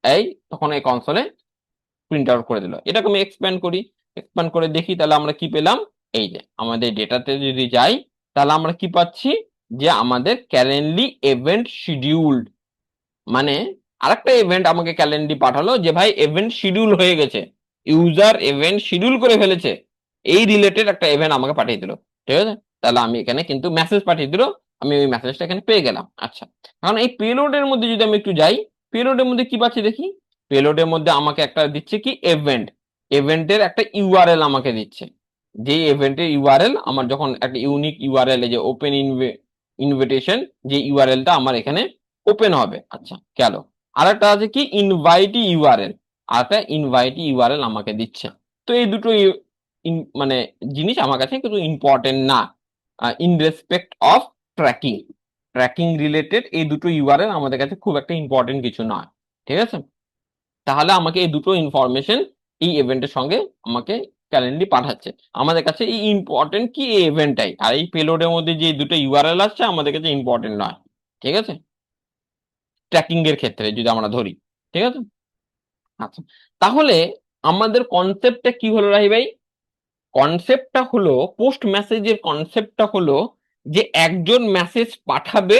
এই তখন এই কনসোলে প্রিন্ট আউট করে দিল। এটাকে আমি এক্সপ্যান্ড করি, এক্সপ্যান্ড করে দেখি তাহলে আমরা কি পেলাম। এই যে আমাদের ডেটাতে যদি যাই তাহলে আমরা কি পাচ্ছি, যে আমাদের ক্যালেন্ডলি ইভেন্ট শিডিউলড, মানে আরেকটা ইভেন্ট আমাকে ক্যালেন্ডারি পাঠালো যে ভাই ইভেন্ট শিডিউল হয়ে গেছে, ইউজার ইভেন্ট শিডিউল করে ফেলেছে, এই রিলেটেড একটা ইভেন্ট আমাকে পাঠিয়ে দিল। ঠিক আছে, তাহলে আমি এখানে কিন্তু মেসেজ পাঠিয়ে দিল, আমি ওই মেসেজটা এখানে পেয়ে গেলাম। আচ্ছা, এখন এই পেলোডের মধ্যে যদি আমি একটু যাই, পেলোডের মধ্যে কি পাচ্ছি দেখি। পেলোডের মধ্যে আমাকে একটা দিচ্ছে কি ইভেন্ট, ইভেন্টের একটা ইউআরএল আমাকে দিচ্ছে, যে ইভেন্টের ইউআরএল আমার যখন একটা ইউনিক ইউআরএল, যে ওপেন ইনভিটেশন, যে ইউআরএলটা আমার এখানে ওপেন হবে। আচ্ছা, গেল। আরেকটা আছে কি ইনভাইট ইউআরএল, আরেকটা ইনভাইট ইউআরএল আমাকে দিচ্ছে। তো এই দুটো মানে জিনিস আমার কাছে কিন্তু ইম্পর্টেন্ট না, in respect of tracking, tracking related এই দুটো ইউআরএল আমাদের কাছে খুব একটা ইম্পর্টেন্ট কিছু নয়। ঠিক আছে, তাহলে আমাকে এই দুটো ইনফরমেশন এই ইভেন্টের সঙ্গে আমাকে ক্যালেন্ডারি পাঠাচ্ছে। আমাদের কাছে এই ইম্পর্টেন্ট কি এই ইভেন্টটাই, আর এই পেলোডের মধ্যে যে দুটো ইউআরএল আসছে আমাদের কাছে ইম্পর্টেন্ট নয়। ঠিক আছে, ট্র্যাকিং এর ক্ষেত্রে যদি আমরা ধরি। ঠিক আছে, আচ্ছা, তাহলে আমাদের কনসেপ্টটা কি হলো রাহি ভাই? কনসেপ্টটা হলো, পোস্ট মেসেজের কনসেপ্টটা হলো যে একজন মেসেজ পাঠাবে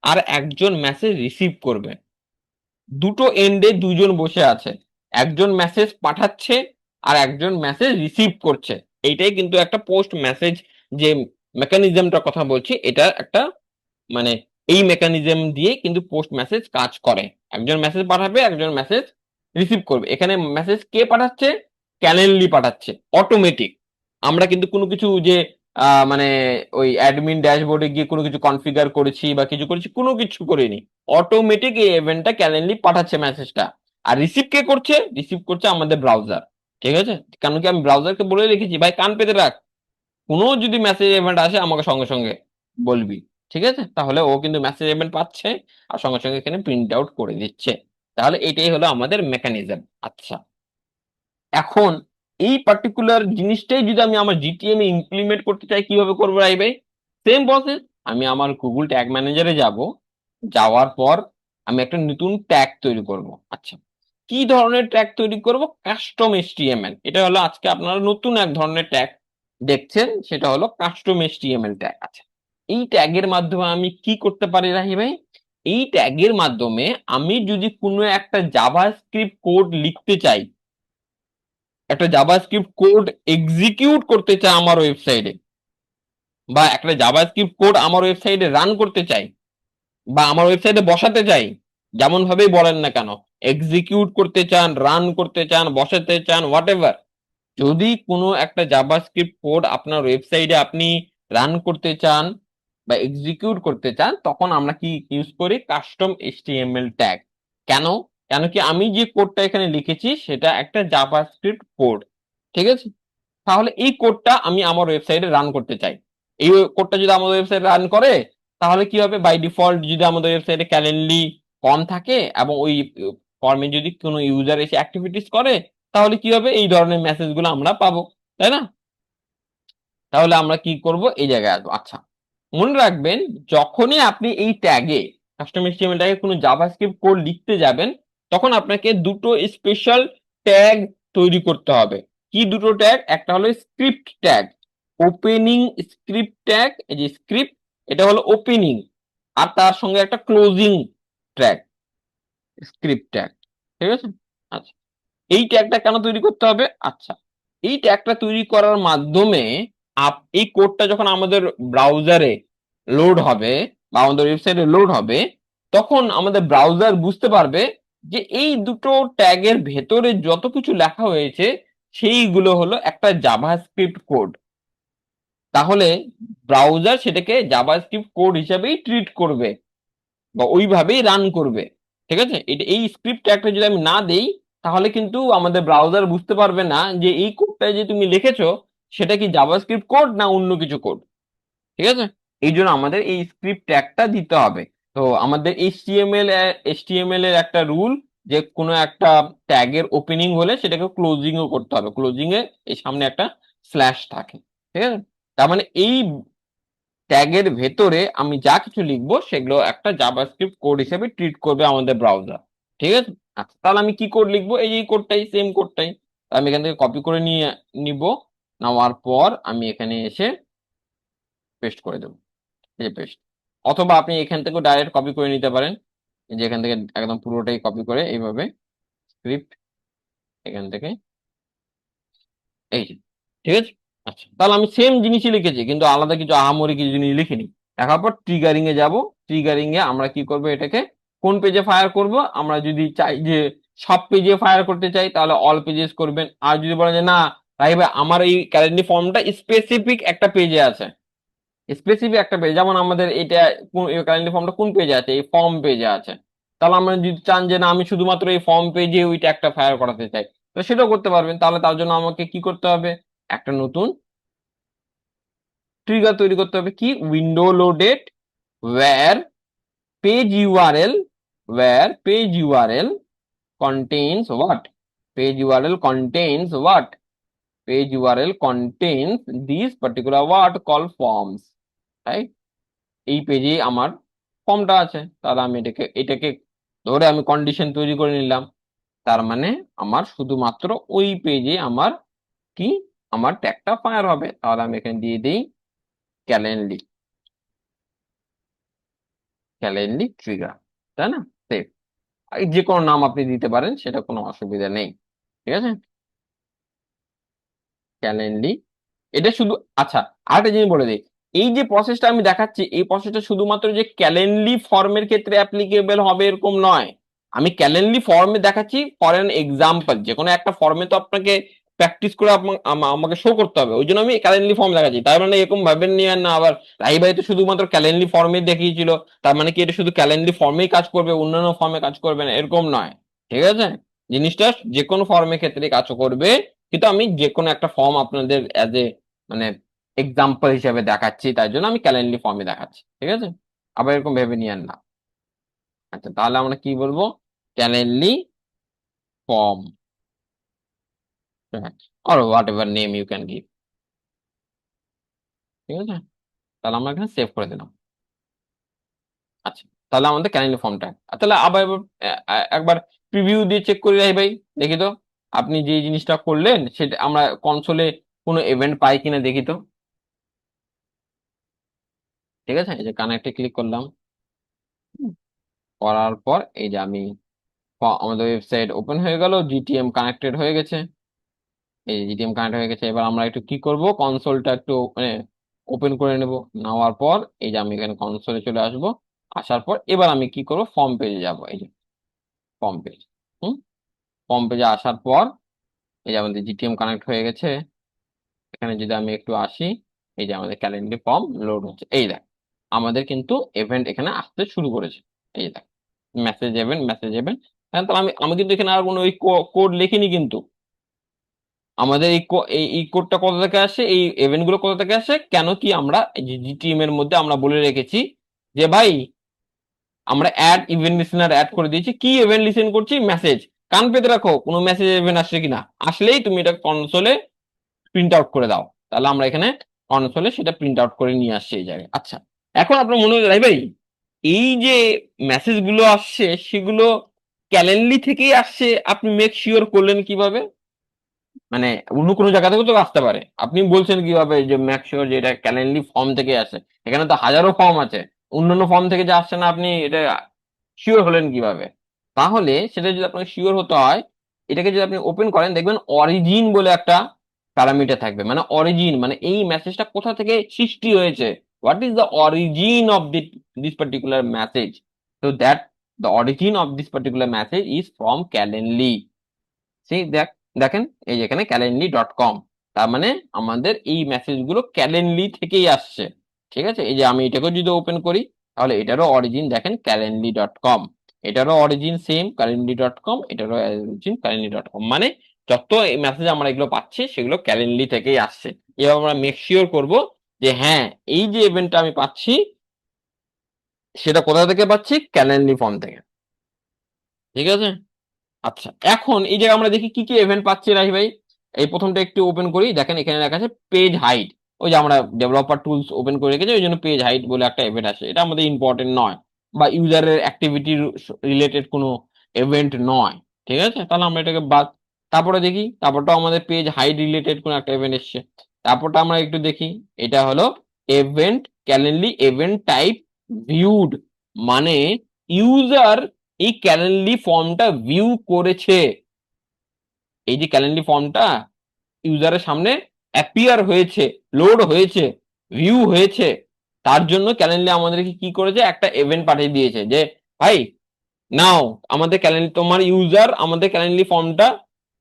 আর একজন মেসেজ রিসিভ করবে, দুটো এন্ডে দুজন বসে আছে, একজন মেসেজ পাঠাচ্ছে আর একজন মেসেজ রিসিভ করছে। এইটাই কিন্তু একটা পোস্ট মেসেজ যে মেকানিজমটার কথা বলছি, এটা একটা মানে এই মেকানিজম দিয়ে কিন্তু পোস্ট মেসেজ কাজ করে। একজন মেসেজ পাঠাবে, একজন মেসেজ রিসিভ করবে। এখানে মেসেজ কে পাঠাচ্ছে? ক্যালেন্ডলি পাঠাচ্ছে, অটোমেটিক। আমরা কিন্তু কোনো কিছু যে মানে ওই অ্যাডমিন ড্যাশবোর্ডে গিয়ে কোনো কিছু কনফিগার করেছি বা কিছু করেছি, কোনো কিছু করিনি, অটোমেটিক এই ইভেন্টটা ক্যালেন্ডলি পাঠাচ্ছে মেসেজটা। আর রিসিভ কে করছে? রিসিভ করছে আমাদের ব্রাউজার। ঠিক আছে, কারণ কি আমি ব্রাউজারকে বলে রেখেছি ভাই কান পেতে রাখ, কোনো যদি মেসেজ ইভেন্ট আসে আমাকে সঙ্গে সঙ্গে বলবি। ঠিক আছে, তাহলে ও কিন্তু মেসেজ ইভেন্ট পাচ্ছে আর সঙ্গে সঙ্গে এখানে প্রিন্ট আউট করে দিচ্ছে। তাহলে এটাই হলো আমাদের মেকানিজম। আচ্ছা, এখন এই পার্টিকুলার জিনিসটাই যদি আমি আমার জিটিএম এ ইমপ্লিমেন্ট করতে চাই, কিভাবে করবো রাই ভাই? Same process. আমি আমার গুগল ট্যাগ ম্যানেজারে যাব, যাওয়ার পর আমি একটা নতুন ট্যাগ তৈরি করব। আচ্ছা, কি ধরনের ট্যাগ তৈরি করব? Custom HTML. এটা হলো আজকে আপনারা নতুন এক ধরনের ট্যাগ দেখছেন, সেটা হলো কাস্টম এইচটিএমএল ট্যাগ। আচ্ছা, এই ট্যাগের মাধ্যমে আমি কি করতে পারি রাহি ভাই? এই ট্যাগের মাধ্যমে আমি যদি কোনো একটা জাভাস্ক্রিপ্ট কোড লিখতে চাই, একটা জাভাস্ক্রিপ্ট কোড এক্সিকিউট করতে চাই আমার ওয়েবসাইটে, বা একটা জাভাস্ক্রিপ্ট কোড আমার ওয়েবসাইটে রান করতে চাই, বা আমার ওয়েবসাইটে বসাতে চাই, যেমন ভাবেই বলেন না কেন, এক্সিকিউট করতে চান, রান করতে চান, বসাতে চান, হোয়াট এভার, যদি কোনো একটা জাভাস্ক্রিপ্ট কোড আপনার ওয়েবসাইটে আপনি রান করতে চান বা এক্সিকিউট করতে চান, তখন আমরা কি ইউজ করি? Custom HTML tag. কেন? কেন কি আমি যে কোডটা এখানে লিখেছি সেটা একটা জাভাস্ক্রিপ্ট কোড। ঠিক আছে, তাহলে এই কোডটা আমি আমার ওয়েবসাইটে রান করতে চাই। এই কোডটা যদি আমাদের ওয়েবসাইটে রান করে, তাহলে কি হবে? বাই ডিফল্ট যদি আমাদের ওয়েবসাইটে ক্যালেন্ডলি ফর্ম থাকে এবং ওই ফর্মে যদি কোনো ইউজার এসে অ্যাক্টিভিটিস করে, তাহলে কি হবে? এই ধরনের মেসেজগুলো আমরা পাবো, তাই না? তাহলে আমরা কি করব? এই জায়গায় আসবো। আচ্ছা, মনে রাখবেন, যখনই আপনি এই ট্যাগে, কাস্টম এইচটিএমএল ট্যাগে কোনো জাভাস্ক্রিপ্ট কোড লিখতে যাবেন, তখন আপনাকে দুটো স্পেশাল ট্যাগ তৈরি করতে হবে। কি দুটো ট্যাগ? একটা হলো script tag, opening script tag, এই যে স্ক্রিপ্ট, এটা হলো ওপেনিং, আর তার সঙ্গে একটা ক্লোজিং ট্যাগ, স্ক্রিপ্ট ট্যাগ। ঠিক আছে, আচ্ছা, এই ট্যাগটা কেন তৈরি করতে হবে? আচ্ছা, এই ট্যাগটা তৈরি করার মাধ্যমে এই কোডটা যখন আমাদের ব্রাউজারে লোড হবে বা আমাদের ওয়েবসাইটে লোড হবে, তখন আমাদের ব্রাউজার বুঝতে পারবে যে এই দুটো ট্যাগের ভেতরে যত কিছু লেখা হয়েছে সেইগুলো হলো একটা জাভাস্ক্রিপ্ট কোড। তাহলে ব্রাউজার সেটাকে জাভাস্ক্রিপ্ট কোড হিসেবেই ট্রিট করবে বা ওইভাবেই রান করবে। ঠিক আছে, এটা এই স্ক্রিপ্ট ট্যাগটা যদি আমি না দেই, তাহলে কিন্তু আমাদের ব্রাউজার বুঝতে পারবে না যে এই কোডটা যে তুমি লিখেছো সেটা কি জাভাস্ক্রিপ্ট কোড না অন্য কিছু কোড। ঠিক আছে, এই জন্য আমাদের এই স্ক্রিপ্ট ট্যাগটা দিতে হবে। তো আমাদের এইচটিএমএল এর একটা রুল, যে কোনো একটা ট্যাগের ওপেনিং হলে সেটাকে ক্লোজিং ও করতে হবে, ক্লোজিং এ এই সামনে একটা স্ল্যাশ থাকে। ঠিক আছে, তার মানে এই ট্যাগের ভেতরে আমি যা কিছু লিখবো সেগুলো একটা জাভাস্ক্রিপ্ট কোড হিসেবে ট্রিট করবে আমাদের ব্রাউজার। ঠিক আছে, আচ্ছা, তাহলে আমি কি কোড লিখবো? এই যে কোডটাই, সেম কোডটাই আমি এখান থেকে কপি করে নিয়ে নিব। নেওয়ার পর আমি এখানে এসে পেস্ট করে দেবো, এই যে পেস্ট। অথবা আপনি এখান থেকে ডাইরেক্ট কপি করে নিতে পারেন, এই যে এখান থেকে একদম পুরোটাই কপি করে এইভাবে স্ক্রিপ্ট, এখান থেকে, এই যে। ঠিক আছে, আচ্ছা, তাহলে আমি সেম জিনিসই লিখেছি কিন্তু আলাদা কিছু আহামরি কিছু জিনিস লিখিনি। দেখার পর ট্রিগারিং এ যাব। ট্রিগারিং এ আমরা কি করব? এটাকে কোন পেজে ফায়ার করব? আমরা যদি চাই যে সব পেজে ফায়ার করতে চাই, তাহলে অল পেজেস করবেন। আর যদি বলেন যে না ভাই ভাই আমার এই ক্যালেন্ডার ফর্মটা স্পেসিফিক একটা পেজে আছে, স্পেসিফিক একটা পেজ, যেমন আমাদের এটা ক্যালেন্ডার ফর্মটা কোন পেজে আছে? এই ফর্ম পেজে আছে। তাহলে আমরা যদি চান যে না আমি শুধুমাত্র এই ফর্ম পেজে ওইটা একটা ফায়ার করাতে চাই, তো সেটাও করতে পারবেন। তাহলে তার জন্য আমাকে কি করতে হবে? একটা নতুন ট্রিগার তৈরি করতে হবে। কি? Window loaded where page URL, where page URL contains what? Page URL contains what? Page URL contains these particular what called forms, right? এই পেজে আমার ফর্মটা আছে, তাহলে আমি এটাকে ধরে আমি কন্ডিশন তৈরি করে নিলাম। তার মানে আমার শুধুমাত্র ওই পেজে আমার কি, আমার ট্যাগটা ফায়ার হবে। তাহলে আমি এখানে দিয়ে দিই ক্যালেন্ডলি, ক্যালেন্ডলি ট্রিগার, তাই না? সেভ, যে কোনো নাম আপনি দিতে পারেন, সেটা কোনো অসুবিধা নেই। ঠিক আছে, ক্যালেন্ডলি, এটা শুধু। আচ্ছা, আরেকটা জিনিস বলে দিই, এই যে প্রসেসটা আমি দেখাচ্ছি এই প্রসেসটা শুধুমাত্র যে ক্যালেন্ডলি ফর্মের ক্ষেত্রে অ্যাপ্লিকেবল হবে এরকম নয়। আমি ক্যালেন্ডলি ফর্মে দেখাচ্ছি ফর এন এক্সাম্পল, যে কোনো একটা ফর্মে তো আপনাকে প্র্যাকটিস করে আমাকে শো করতে হবে, ওই জন্য আমি ক্যালেন্ডলি ফর্ম দেখাচ্ছি। তার মানে এরকম ভাবেন নিয়ে না আবার রাই ভাই তো শুধুমাত্র ক্যালেন্ডলি ফর্মে দেখিয়েছিল, তার মানে কি এটা শুধু ক্যালেন্ডলি ফর্মেই কাজ করবে, অন্যান্য ফর্মে কাজ করবে না, এরকম নয়। ঠিক আছে, জিনিসটা যে কোনো ফর্মের ক্ষেত্রে কাজ করবে, কিন্তু আমি যে কোনো একটা ফর্ম আপনাদের অ্যাজ এ মানে এক্সাম্পল হিসেবে দেখাচ্ছি, তাই জন্য আমি ক্যালেন্ডলি ফর্মে দেখাচ্ছি, ঠিক আছে? আবার এরকম ভেবে নিয়েন না। আচ্ছা, তাহলে আমরা কি বলবো? Calendly form, or whatever name you can give, ঠিক আছে? তাহলে আমরা এখানে সেভ করে দিলাম। আচ্ছা, তাহলে আমাদের ক্যালেন্ডার ফর্মটা, তাহলে আবার একবার প্রিভিউ দিয়ে চেক করে রাই ভাই, দেখি তো আপনি যে জিনিসটা করলেন সেটা আমরা কনসোলে কোনো ইভেন্ট পাই কিনা দেখি তো। ঠিক আছে, এই যে কানেক্টে ক্লিক করলাম। হুম, করার পর এই যে আমি আমাদের ওয়েবসাইট ওপেন হয়ে গেল, জিটিএম কানেক্টেড হয়ে গেছে। এই জিটিএম কানেক্ট হয়ে গেছে, এবার আমরা একটু কি করব, কনসোলটা একটু মানে ওপেন করে নেব। নেওয়ার পর এই যে আমি এখানে কনসোলে চলে আসব। আসার পর এবার আমি কি করব, ফর্ম পেজে যাব। এই যে ফর্ম পেজ। হুম, ফর্ম পেজে আসার পর এই যে আমাদের জিটিএম কানেক্ট হয়ে গেছে। এখানে যদি আমি একটু আসি, এই যে আমাদের ক্যালেন্ডার ফর্ম লোড হচ্ছে, এই দেখ আমাদের কিন্তু ইভেন্ট এখানে আসতে শুরু করেছে। এই দেখ মেসেজ ইভেন্ট, মেসেজ ইভেন্ট। তাহলে আমি আমি কিন্তু এখানে আর কোনো ওই কোড লিখিনি কিন্তু। আমাদের এই কোডটা কোথা থেকে আসে, এই ইভেন্ট গুলো কোথা থেকে আসে, কেন কি আমরা এই যে জিটিএম এর মধ্যে আমরা বলে রেখেছি যে ভাই আমরা অ্যাড ইভেন্ট লিসেনার অ্যাড করে দিয়েছি। কি ইভেন্ট লিসেন করছি? মেসেজ। কান পেতে রাখো কোনো মেসেজ ইভেন্ট আসছে কিনা, আসলেই তুমি এটা কনসোলে প্রিন্ট আউট করে দাও। তাহলে আমরা এখানে কনসোলে সেটা প্রিন্ট আউট করে নিয়ে আসছি এই জায়গায়। আচ্ছা, এখন আপনার মনে হয় ভাই এই যে মেসেজ গুলো আসছে সেগুলো ক্যালেন্ডলি থেকেই আসছে, আপনি মেক শিওর করলেন কিভাবে? মানে অন্য কোনো জায়গা থেকেও তো আসতে পারে, আপনি বলছেন কিভাবে যে মেক শিওর যে এটা ক্যালেন্ডলি ফর্ম থেকে আসে? এখানে তো হাজারো ফর্ম আছে, অন্যান্য ফর্ম থেকে যে আসছে না, আপনি এটা শিওর হলেন কিভাবে? তাহলে সেটা যদি আপনাকে শিওর হতে হয়, এটাকে যদি আপনি ওপেন করেন দেখবেন অরিজিন বলে একটা প্যারামিটার থাকবে। মানে অরিজিন মানে এই মেসেজটা কোথা থেকে সৃষ্টি হয়েছে, what is the origin of this particular message. তো that the origin of this particular message is from Calendly. সেই দেখেন এই যে এখানে calendly.com, তার মানে আমাদের এই মেসেজ গুলো ক্যালেন্ডলি থেকেই আসছে। ঠিক আছে, এই যে আমি এটাকেও যদি ওপেন করি, তাহলে এটারও অরিজিন দেখেন calendly.com, এটারও অরিজিন সেম calendly.com, এটারও অরিজিন calendly.com। মানে যত এই মেসেজ আমরা এগুলো পাচ্ছি সেগুলো ক্যালেন্ডলি থেকেই আসছে। এবার আমরা মেক শিওর করবো যে হ্যাঁ এই যে ইভেন্টটা আমি পাচ্ছি সেটা কোথা থেকে পাচ্ছি, ক্যালেন্ডলি ফর্ম থেকে। ঠিক আছে। আচ্ছা, এখন এই জায়গায় আমরা দেখি কি কি ইভেন্ট পাচ্ছি রাহি ভাই। এই প্রথমটা একটু ওপেন করি, দেখেন এখানে লেখা আছে পেজ হাইট। ওই যে আমরা ডেভেলপার টুলস ওপেন করে রেখেছি, ওই জন্য পেজ হাইট বলে একটা ইভেন্ট আছে, এটা আমাদের ইম্পর্টেন্ট নয় বা ইউজারের অ্যাক্টিভিটি রিলেটেড কোনো ইভেন্ট নয়। ঠিক আছে, তাহলে আমরা এটাকে বাদ। তারপরে দেখি, তারপরটাও আমাদের পেজ হাইট রিলেটেড কোনো একটা ইভেন্ট এসছে। তারপরটা আমরা একটু দেখি, এটা হলো event Calendly event type viewed, মানে ইউজার এই ক্যালেন্ডলি ফর্মটা ভিউ করেছে। এই যে ক্যালেন্ডলি ফর্মটা ইউজারের সামনে অ্যাপিয়ার হয়েছে, লোড হয়েছে, ভিউ হয়েছে, তার জন্য ক্যালেন্ডলি আমাদেরকে কি করেছে, একটা ইভেন্ট পাঠিয়ে দিয়েছে যে ভাই নাও আমাদের ক্যালেন্ডলি, তোমার ইউজার আমাদের ক্যালেন্ডলি ফর্মটা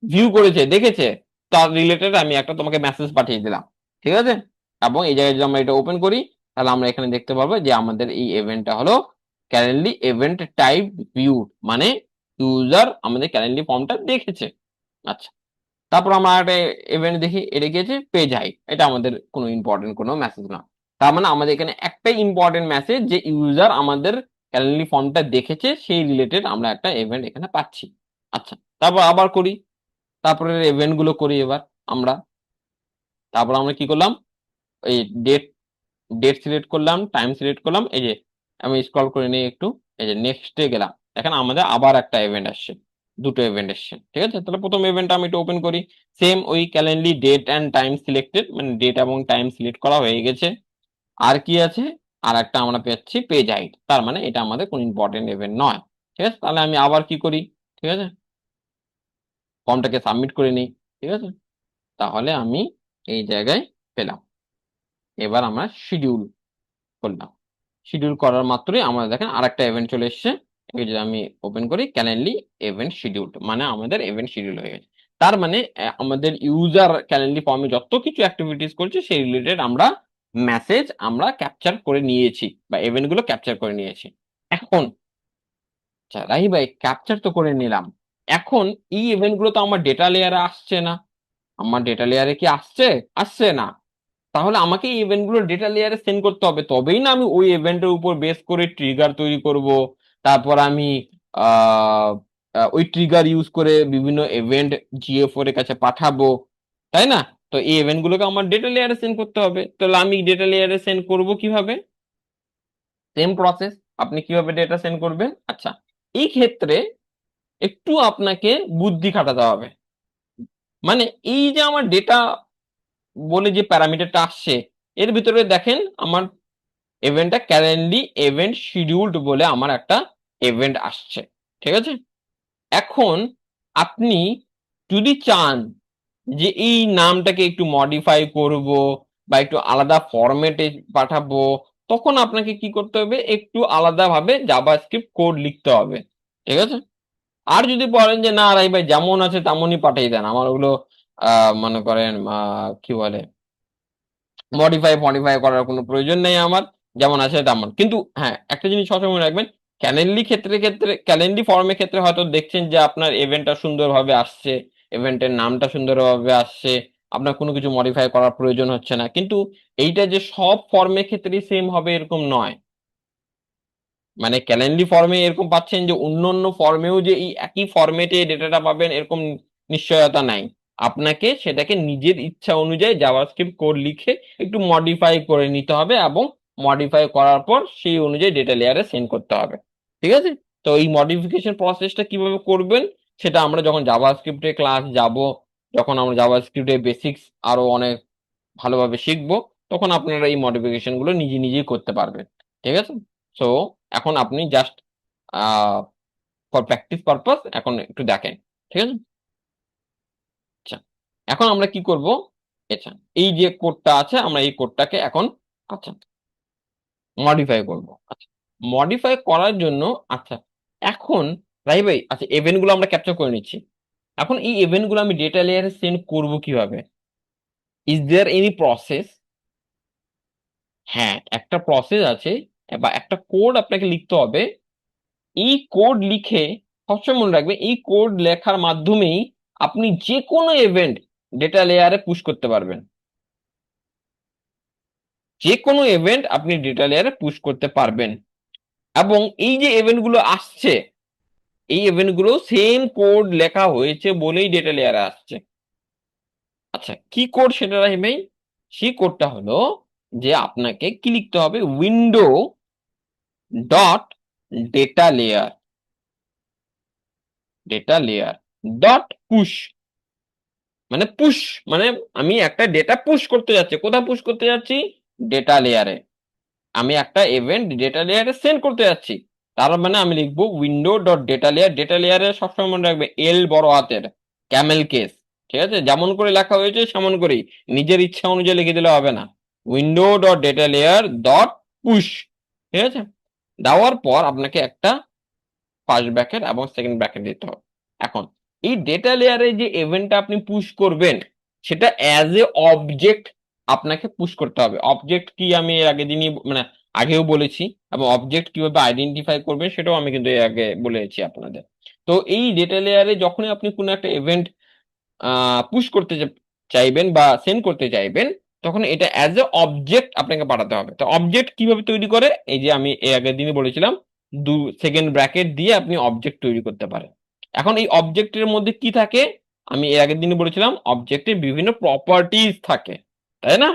ভিউ করেছে, দেখেছে, তার রিলেটেড আমি একটা তোমাকে মেসেজ পাঠিয়ে দিলাম। ঠিক আছে, এবং এই জায়গায় যদি আমরা এটা ওপেন করি, তাহলে আমরা এখানে দেখতে পারবো যে আমাদের এই ইভেন্টটা হলো ক্যালেন্ডলি ইভেন্ট টাইপ ভিউ, মানে ইউজার আমাদের ক্যালেন্ডলি ফর্মটা দেখেছে। আচ্ছা, তারপর আমরা একটা ইভেন্ট দেখি, এটা কি আছে, পেজ হাইট। এটা আমাদের কোনো ইম্পর্টেন্ট কোনো মেসেজ না। তার মানে আমাদের এখানে একটাই ইম্পর্টেন্ট মেসেজ যে ইউজার আমাদের ক্যালেন্ডলি ফর্মটা দেখেছে, সেই রিলেটেড আমরা একটা ইভেন্ট এখানে পাচ্ছি। আচ্ছা, তারপর আবার করি, তারপরে ইভেন্ট গুলো করি এবার আমরা। তারপর আমরা কি করলাম, এই ডেট ডেট সিলেক্ট করলাম, টাইম সিলেক্ট করলাম। এই যে আমি স্ক্রল করে নিই একটু, এই যে নেক্সটে গেলাম, দেখেন আমাদের আবার একটা ইভেন্ট আসছে, দুটো ইভেন্ট এসছে। ঠিক আছে, তাহলে প্রথম ইভেন্টটা আমি একটু ওপেন করি, সেম ওই Calendly date and time selected, মানে ডেট এবং টাইম সিলেক্ট করা হয়ে গেছে। আর কি আছে, আর একটা আমরা পেয়েছি পেজ হাইট, তার মানে এটা আমাদের কোনো ইম্পর্টেন্ট ইভেন্ট নয়। ঠিক আছে, তাহলে আমি আবার কি করি, ঠিক আছে, ফর্মটাকে সাবমিট করে নিই। ঠিক আছে, তাহলে আমি এই জায়গায় পেলাম। এবার আমরা শিডিউল করলাম, শিডিউল করার মাত্রই আমাদের দেখেন আরেকটা ইভেন্ট চলে এসেছে। এই যদি আমি ওপেন করি ক্যালেন্ডলি ইভেন্ট শিডিউল, মানে আমাদের ইভেন্ট শিডিউল হয়ে গেছে। তার মানে আমাদের ইউজার ক্যালেন্ডলি ফর্মে যত কিছু অ্যাক্টিভিটিস করছে সেই রিলেটেড আমরা মেসেজ আমরা ক্যাপচার করে নিয়েছি বা ইভেন্ট গুলো ক্যাপচার করে নিয়েছি। এখন আচ্ছা রাহি ভাই, ক্যাপচার তো করে নিলাম, এখন এই ইভেন্ট গুলো তো আমার ডেটা লেয়ারে আসছে না। আমার ডেটা লেয়ারে কি আসছে? আসছে না। তাহলে আমাকে এই ইভেন্ট গুলো ডেটা লেয়ারে সেন্ড করতে হবে, তবেই না আমি ওই ইভেন্টের উপর বেস করে ট্রিগার তৈরি করব। তারপর আমি আহ ওই ট্রিগার ইউজ করে বিভিন্ন ইভেন্ট জিএফওর এর কাছে পাঠাবো, তাই না? তো এই ইভেন্ট গুলোকে আমার ডেটা লেয়ারে সেন্ড করতে হবে। তাহলে আমি ডেটা লেয়ারে সেন্ড করব কিভাবে? Same process. আপনি কিভাবে ডেটা সেন্ড করবেন? আচ্ছা, এই ক্ষেত্রে একটু আপনাকে বুদ্ধি খাটাতে হবে। মানে এই যে আমার ডেটা বলে যে প্যারামিটারটা আসছে, এর ভিতরে দেখেন আমার ইভেন্টটা ক্যালেন্ডলি ইভেন্ট শিডিউলড বলে আমার একটা ইভেন্ট আসছে, ঠিক আছে? এখন আপনি যদি চান যে এই নামটাকে একটু মডিফাই করব বা একটু আলাদা ফরম্যাটে পাঠাবো, তখন আপনাকে কি করতে হবে? একটু আলাদাভাবে জাভাস্ক্রিপ্ট কোড লিখতে হবে, ঠিক আছে? আর যদি বলেন যে না রাই ভাই যেমন আছে তেমনই পাঠিয়ে দেন, আমার ওগুলো মনে করেন কি বলে মডিফাই মডিফাই করার কোনো প্রয়োজন নেই আমার, যেমন আছে তেমন। কিন্তু হ্যাঁ, একটা জিনিস সবসময় মনে রাখবেন, ক্যালেন্ডি ফর্মের ক্ষেত্রে হয়তো দেখছেন যে আপনার ইভেন্টটা সুন্দরভাবে আসছে, ইভেন্টের নামটা সুন্দরভাবে আসছে, আপনার কোনো কিছু মডিফাই করার প্রয়োজন হচ্ছে না। কিন্তু এইটা যে সব ফর্মের ক্ষেত্রেই সেম হবে এরকম নয়। মানে ক্যালেন্ডারি ফর্মে এরকম পাচ্ছেন যে অন্য অন্য ফর্মেও যে এই একই ফরম্যাটে ডেটাটা পাবেন এরকম নিশ্চয়তা নাই। আপনাকে সেটাকে নিজের ইচ্ছা অনুযায়ী জাভাস্ক্রিপ্ট কোড লিখে একটু মডিফাই করে নিতে হবে, এবং মডিফাই করার পর সেই অনুযায়ী ডেটা লেয়ারে সেন্ড করতে হবে, ঠিক আছে? তো এই মডিফিকেশন প্রসেসটা কিভাবে করবেন সেটা আমরা যখন জাভাস্ক্রিপ্টে ক্লাস যাব, যখন আমরা জাভাস্ক্রিপ্টের বেসিক্স আরো অনেক ভালোভাবে শিখবো, তখন আপনারা এই মডিফিকেশন গুলো নিজে নিজেই করতে পারবেন, ঠিক আছে? সো এখন আপনি just ah for practice purpose এখন একটু দেখেন, ঠিক আছে? আচ্ছা, এখন আমরা কি করব? আচ্ছা, এই যে কোডটা আছে আমরা এই কোডটাকে এখন আচ্ছা মডিফাই করব। আচ্ছা, মডিফাই করার জন্য আচ্ছা এখন রাই ভাই আচ্ছা ইভেন্ট গুলো আমরা ক্যাপচার করে নিচ্ছি। এখন এই ইভেন্ট গুলো আমি ডেটা লেয়ারে সেন্ড করব কিভাবে? Is there any process? হ্যাঁ, একটা প্রসেস আছে, বা একটা কোড আপনাকে লিখতে হবে। এই কোড লিখে সবসময় মনে রাখবে, এই কোড লেখার মাধ্যমেই আপনি যে কোনো ইভেন্ট ডেটা লেয়ারে পুশ করতে পারবেন। যে কোনো ইভেন্ট আপনি ডেটা লেয়ারে পুশ করতে পারবেন, এবং এই যে ইভেন্ট গুলো আসছে, এই ইভেন্ট গুলো সেম কোড লেখা হয়েছে বলেই ডেটা লেয়ারে আসছে। আচ্ছা, কি কোড সেটা রাখবেন? সেই কোডটা হলো যে আপনাকে কি লিখতে হবে? Window dot data layer, data layer dot push. মানে পুশ মানে আমি একটা ডেটা পুশ করতে যাচ্ছি। কোথায় পুশ করতে যাচ্ছি? ডেটা লেয়ারে। আমি একটা ইভেন্ট ডেটা লেয়ারে সেন্ড করতে যাচ্ছি। তার মানে আমি লিখবো window dot data layer. Data লেয়ারে সবসময় মনে রাখবে এল বড় হাতের, ক্যামেল কেস, ঠিক আছে? যেমন করে লেখা হয়েছে সেমন করেই, নিজের ইচ্ছা অনুযায়ী লিখে দিলে হবে না। Window dot data layer dot push, ঠিক আছে? দেওয়ার পর আপনাকে একটা ফার্স্ট ব্র্যাকেট এবং সেকেন্ড ব্র্যাকেট দিতে হবে। এখন এই ডেটা লেয়ারে যে ইভেন্টটা আপনি পুশ করবেন সেটা অ্যাজ এ অবজেক্ট আপনাকে পুশ করতে হবে। অবজেক্ট কি আমি এর আগে দিনই মানে আগেও বলেছি, এবং অবজেক্ট কিভাবে আইডেন্টিফাই করবেন সেটাও আমি কিন্তু এর আগে বলেছি আপনাদের। তো এই ডেটা লেয়ারে যখনই আপনি কোনো একটা ইভেন্ট পুশ করতে চাইবেন বা সেন্ড করতে চাইবেন, তখন এটা অ্যাজ এ অবজেক্ট আপনাকে পাঠাতে হবে। তো অবজেক্ট কিভাবে তৈরি করে? এই যে আমি এর আগের দিনই বলেছিলাম, সেকেন্ড ব্র্যাকেট দিয়ে আপনি অবজেক্ট তৈরি করতে পারেন। এখন এই অবজেক্টের মধ্যে কি থাকে? আমি এর আগের দিনই বলেছিলাম অবজেক্টে বিভিন্ন প্রপার্টিজ থাকে, তাই না?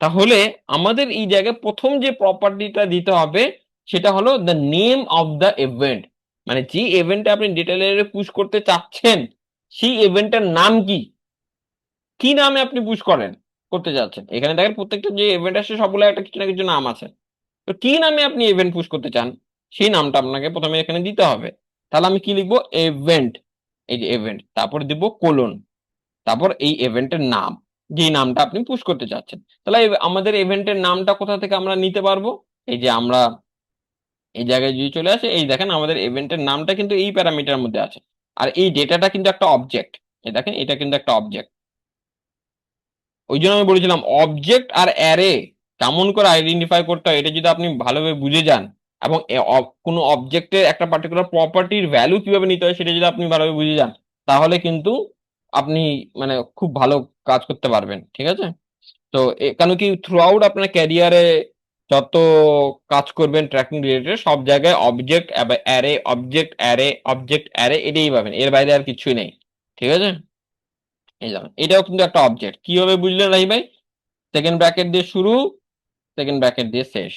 তাহলে আমাদের এই জায়গায় প্রথম যে প্রপার্টিটা দিতে হবে সেটা হলো the name of the event. মানে যে ইভেন্টটা আপনি ডেটা লেয়ারে পুশ করতে চাচ্ছেন সেই ইভেন্টটার নাম কি? কি নামে আপনি পুশ করতে যাচ্ছেন? এখানে দেখেন প্রত্যেকটা যে ইভেন্ট আসছে সবগুলো একটা কিছু না কিছু নাম আছে। তো কি নামে আপনি ইভেন্ট পুশ করতে চান সেই নামটা আপনাকে প্রথমে এখানে দিতে হবে। তাহলে আমি কি লিখবো? ইভেন্ট, এই যে ইভেন্ট, তারপর দিব কোলন, তারপর এই ইভেন্টের নাম, যেই নামটা আপনি পুশ করতে চাচ্ছেন। তাহলে আমাদের ইভেন্টের নামটা কোথা থেকে আমরা নিতে পারবো? এই যে আমরা এই জায়গায় যদি চলে আসে, এই দেখেন আমাদের ইভেন্টের নামটা কিন্তু এই প্যারামিটার মধ্যে আছে। আর এই ডেটাটা কিন্তু একটা অবজেক্ট। এই দেখেন এটা কিন্তু একটা অবজেক্ট। ওই জন্য আমি বলেছিলাম অবজেক্ট আর অ্যারে কেমন করে আইডেন্টিফাই করতে হয়, এটা যদি আপনি ভালোভাবে বুঝে যান এবং কোনো অবজেক্টের একটা পার্টিকুলার প্রপার্টির ভ্যালু কিভাবে নিতে হয় সেটা যদি আপনি ভালোভাবে বুঝে যান, তাহলে কিন্তু আপনি মানে খুব ভালো কাজ করতে পারবেন, ঠিক আছে? তো কেন কি থ্রু আউট আপনার ক্যারিয়ারে যত কাজ করবেন ট্র্যাকিং রিলেটেড, সব জায়গায় object array object array object array এটাই পাবেন, এর বাইরে আর কিছুই নেই, ঠিক আছে? এই যেমন এটাও কিন্তু একটা অবজেক্ট, কিভাবে বুঝলেন রাহি ভাই? সেকেন্ড ব্র্যাকেট দিয়ে শুরু, সেকেন্ড ব্র্যাকেট দিয়ে শেষ,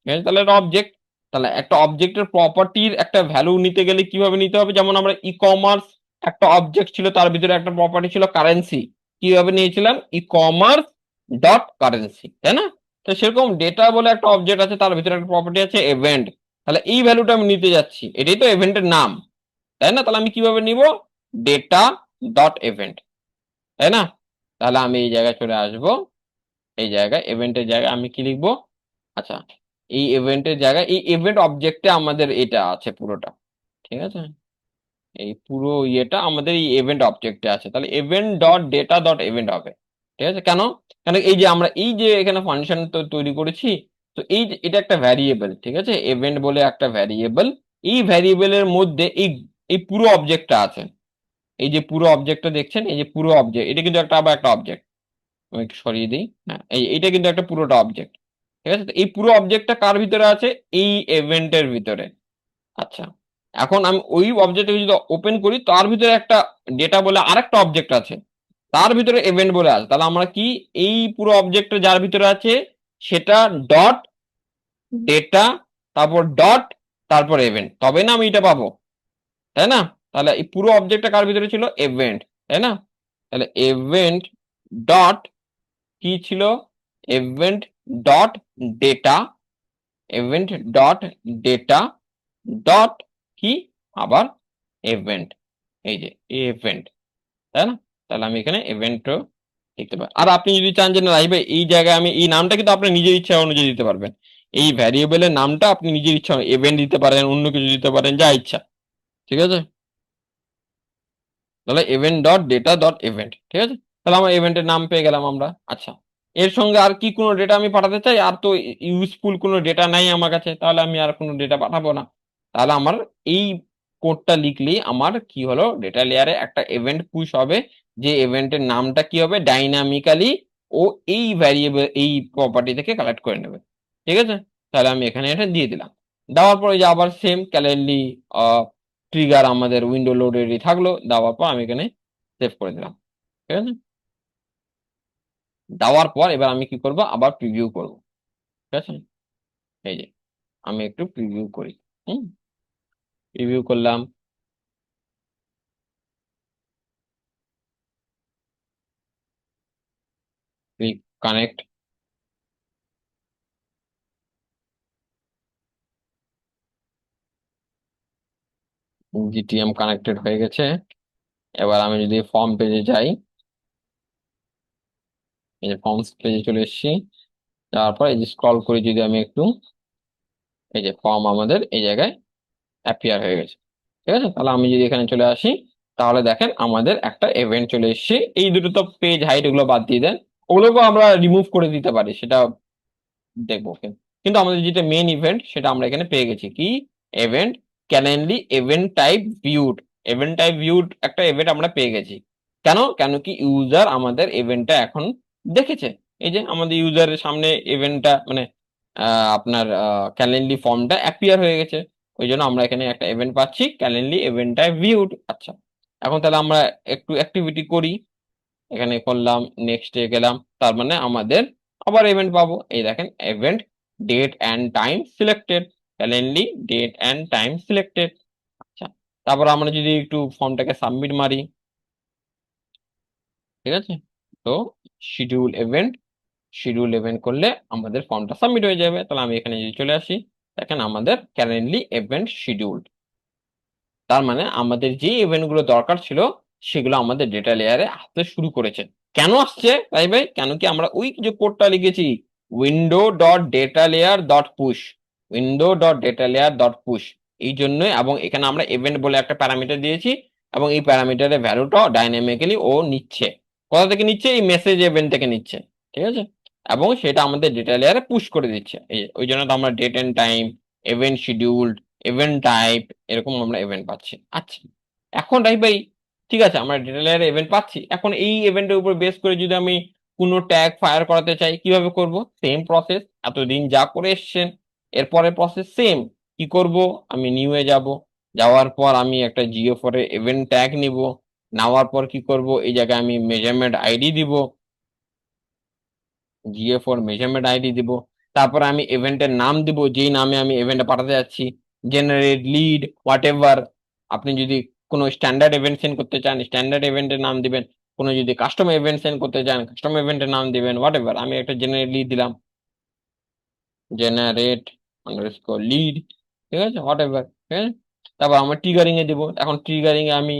ঠিক আছে? তাহলে এটা অবজেক্ট। তাহলে একটা অবজেক্টের প্রপার্টির একটা ভ্যালু নিতে গেলে কিভাবে নিতে হবে? যেমন আমরা ই কমার্স একটা অবজেক্ট ছিল, তার ভিতরে একটা প্রপার্টি ছিল কারেন্সি, কিভাবে নিয়েছিলাম? ই কমার্স ডট কারেন্সি, তাই না? তো সেরকম ডেটা বলে একটা অবজেক্ট আছে, তার ভিতরে একটা প্রপার্টি আছে ইভেন্ট। তাহলে এই ভ্যালুটা আমি নিতে যাচ্ছি, এটাই তো ইভেন্টের নাম, তাই না? তাহলে আমি কিভাবে নিব? ডেটা ডট ইভেন্ট, তাই না? তাহলে আমি এই জায়গায় চলে আসবো, এই জায়গায় ইভেন্টের জায়গায় আমি কি লিখবো? আচ্ছা, এই ইভেন্টের জায়গায় এই ইভেন্ট অবজেক্টে আমাদের এটা আছে পুরোটা, ঠিক আছে? এই পুরো ইয়েটা আমাদের এই ইভেন্ট অবজেক্টে আছে, তাহলে event dot data dot event হবে, ঠিক আছে? কেন? কেন এই যে আমরা এই যে এখানে ফাংশন তো তৈরি করেছি, তো এই যে এটা একটা ভ্যারিয়েবল, ঠিক আছে? ইভেন্ট বলে একটা ভ্যারিয়েবল, এই ভ্যারিয়েবলের মধ্যে এই এই পুরো অবজেক্টটা আছে। এই যে পুরো অবজেক্টটা দেখছেন, এই যে পুরো অবজেক্ট, এটা কিন্তু একটা আবার একটা অবজেক্ট, আমি একটু সরিয়ে দিই, হ্যাঁ এইটা কিন্তু একটা পুরোটা অবজেক্ট, ঠিক আছে? তো এই পুরো অবজেক্টটা কার ভিতরে আছে? এই ইভেন্টের ভিতরে। আচ্ছা, এখন আমি ওই অবজেক্টকে যদি ওপেন করি, তার ভিতরে একটা ডেটা বলে আরেকটা অবজেক্ট আছে, তার ভিতরে ইভেন্ট বলে আছে। তাহলে আমরা কি এই পুরো অবজেক্টটা যার ভিতরে আছে সেটা ডট ডেটা, তারপর ডট, তারপর ইভেন্ট, তবে না আমি এটা পাবো, তাই না? তাহলে এই পুরো অবজেক্টটা কার ভিতরে ছিল? ইভেন্ট, তাই না? তাহলে ইভেন্ট ডট কি ছিল? Event dot data, event dot data dot কি আবার ইভেন্ট, এই যে ইভেন্ট, তাই না? তাহলে আমি এখানে ইভেন্টও লিখতে পারি। আর আপনি যদি চান যে না রাইবে এই জায়গায় আমি এই নামটা কিন্তু আপনি নিজের ইচ্ছা অনুযায়ী দিতে পারবেন, এই ভ্যারিয়েবলের নামটা আপনি নিজের ইচ্ছা ইভেন্ট দিতে পারেন, অন্য কিছু দিতে পারেন, যা ইচ্ছা, ঠিক আছে? তাহলে event dot data dot event, ঠিক আছে? তাহলে আমার ইভেন্টের নাম পেয়ে গেলাম আমরা। আচ্ছা, এর সঙ্গে আর কি কোনো ডেটা আমি পাঠাতে চাই? আর তো ইউজফুল কোনো ডেটা নাই আমার কাছে, তাহলে আমি আর কোনো ডেটা পাঠাবো না। তাহলে আমার এই কোডটা লিখলেই আমার কি হলো, ডেটা লেয়ারে একটা ইভেন্ট পুশ হবে, যে ইভেন্টের নামটা কি হবে ডাইনামিক্যালি ও এই ভ্যারিয়েবল এই প্রপার্টি থেকে কালেক্ট করে নেবে, ঠিক আছে? তাহলে আমি এখানে এটা দিয়ে দিলাম, দেওয়ার পরে যে আবার সেম ক্যালেন্ডলি ট্রিগার আমাদের উইন্ডো লোড রেডি থাকলো, দেওয়ার পর আমি এখানে সেভ করে দিলাম, ঠিক আছে? দেওয়ার পর এবার আমি কি করব? আবার প্রিভিউ করব, ঠিক আছে? এই যে আমি একটু প্রিভিউ করি, হুম, প্রিভিউ করলাম, ক্লিক কানেক্ট, জিটিএম কানেক্টেড হয়ে গেছে। এবার আমি যদি ফর্ম পেজে যাই, এই যে ফর্মস পেজে চলে এসেছি, যাওয়ার পর এই যে স্ক্রল করি যদি আমি একটু, এই যে ফর্ম আমাদের এই জায়গায় অ্যাপিয়ার হয়ে গেছে, ঠিক আছে? তাহলে আমি যদি এখানে চলে আসি, তাহলে দেখেন আমাদের একটা ইভেন্ট চলে এসেছে। এই দুটো তো পেজ হাইট, ওগুলো বাদ দিয়ে দেন, ওগুলোকে আমরা রিমুভ করে দিতে পারি, সেটা দেখবো। কিন্তু আমাদের যেটা মেইন ইভেন্ট সেটা আমরা এখানে পেয়ে গেছি, কি event Calendly event type viewed, event type viewed একটা ইভেন্ট আমরা পেয়ে গেছি। কেন? কেন কি ইউজার আমাদের ইভেন্টটা এখন দেখেছে, এই যে আমাদের ইউজারের সামনে ইভেন্টটা মানে আপনার ক্যালেন্ডলি ফর্মটা অ্যাপিয়ার হয়ে গেছে, ওই জন্য আমরা এখানে একটা ইভেন্ট পাচ্ছি ক্যালেন্ডলি ইভেন্ট টাইপ ভিউড। আচ্ছা, এখন তাহলে আমরা একটু অ্যাক্টিভিটি করি, এখানে করলাম, নেক্সটে গেলাম, তার মানে আমাদের আবার ইভেন্ট পাবো। এই দেখেন event date and time selected, Calendly date and time selected. আচ্ছা, তারপর আমরা যদি একটু ফর্মটাকে সাবমিট মারি, ঠিক আছে? তো শিডিউল ইভেন্ট, শিডিউল ইভেন্ট করলে আমাদের ফর্মটা সাবমিট হয়ে যাবে। তাহলে আমি এখানে যদি চলে আসি, দেখেন আমাদের কারেন্টলি ইভেন্ট শিডিউল, তার মানে আমাদের যে ইভেন্ট গুলো দরকার ছিল সেগুলো আমাদের ডেটা লেয়ারে আসতে শুরু করেছে। কেন আসছে তাই ভাই? কেন কি আমরা ওই যে কোডটা লিখেছি, window dot data layer dot push, window dot data layer dot push, এই জন্যই। এবং এখানে আমরা ইভেন্ট বলে একটা প্যারামিটার দিয়েছি, এবং এই প্যারামিটারের ভ্যালুটা ডাইনামিক্যালি ও নিচ্ছে। কোথা থেকে নিচ্ছে? এই মেসেজ ইভেন্ট থেকে নিচ্ছে, ঠিক আছে? এবং সেটা আমাদের ডেটা লেয়ারে পুশ করে দিচ্ছে, এই ওই জন্য তো আমরা date and time event scheduled, event type, এরকম আমরা ইভেন্ট পাচ্ছি। আচ্ছা, এখন রাই ভাই ঠিক আছে, আমরা ডেটা লেয়ারে ইভেন্ট পাচ্ছি, এখন এই ইভেন্টের উপর বেস করে যদি আমি কোনো ট্যাগ ফায়ার করাতে চাই কিভাবে করব? সেম প্রসেস, এতদিন যা করে এসছেন এরপরে প্রসেস সেম। কি করব? আমি নিউ এ যাব, যাওয়ার পর আমি একটা জিও4 এর ইভেন্ট ট্যাগ নিব, নেওয়ার পর কি করব, এই জায়গায় আমি মেজারমেন্ট আইডি দিব, জিএ4 মেজারমেন্ট আইডি দিব, তারপর আমি ইভেন্টের নাম দিব যেই নামে আমি ইভেন্টে পাঠাতে যাচ্ছি, জেনারেট লিড হোয়াট এভার। আপনি যদি কোনো স্ট্যান্ডার্ড ইভেন্ট সেন্ড করতে চান স্ট্যান্ডার্ড ইভেন্টের নাম দিবেন, কোনো যদি কাস্টম ইভেন্ট সেন্ড করতে চান কাস্টম ইভেন্টের নাম দিবেন, হোয়াট এভার। আমি একটা জেনারেট লিড দিলাম, জেনারেট আন্ডারস্কোর লিড, ঠিক আছে, হোয়াট এভার, ঠিক আছে। তারপর আমার ট্রিগারিং এ দিব, এখন ট্রিগারিং এ আমি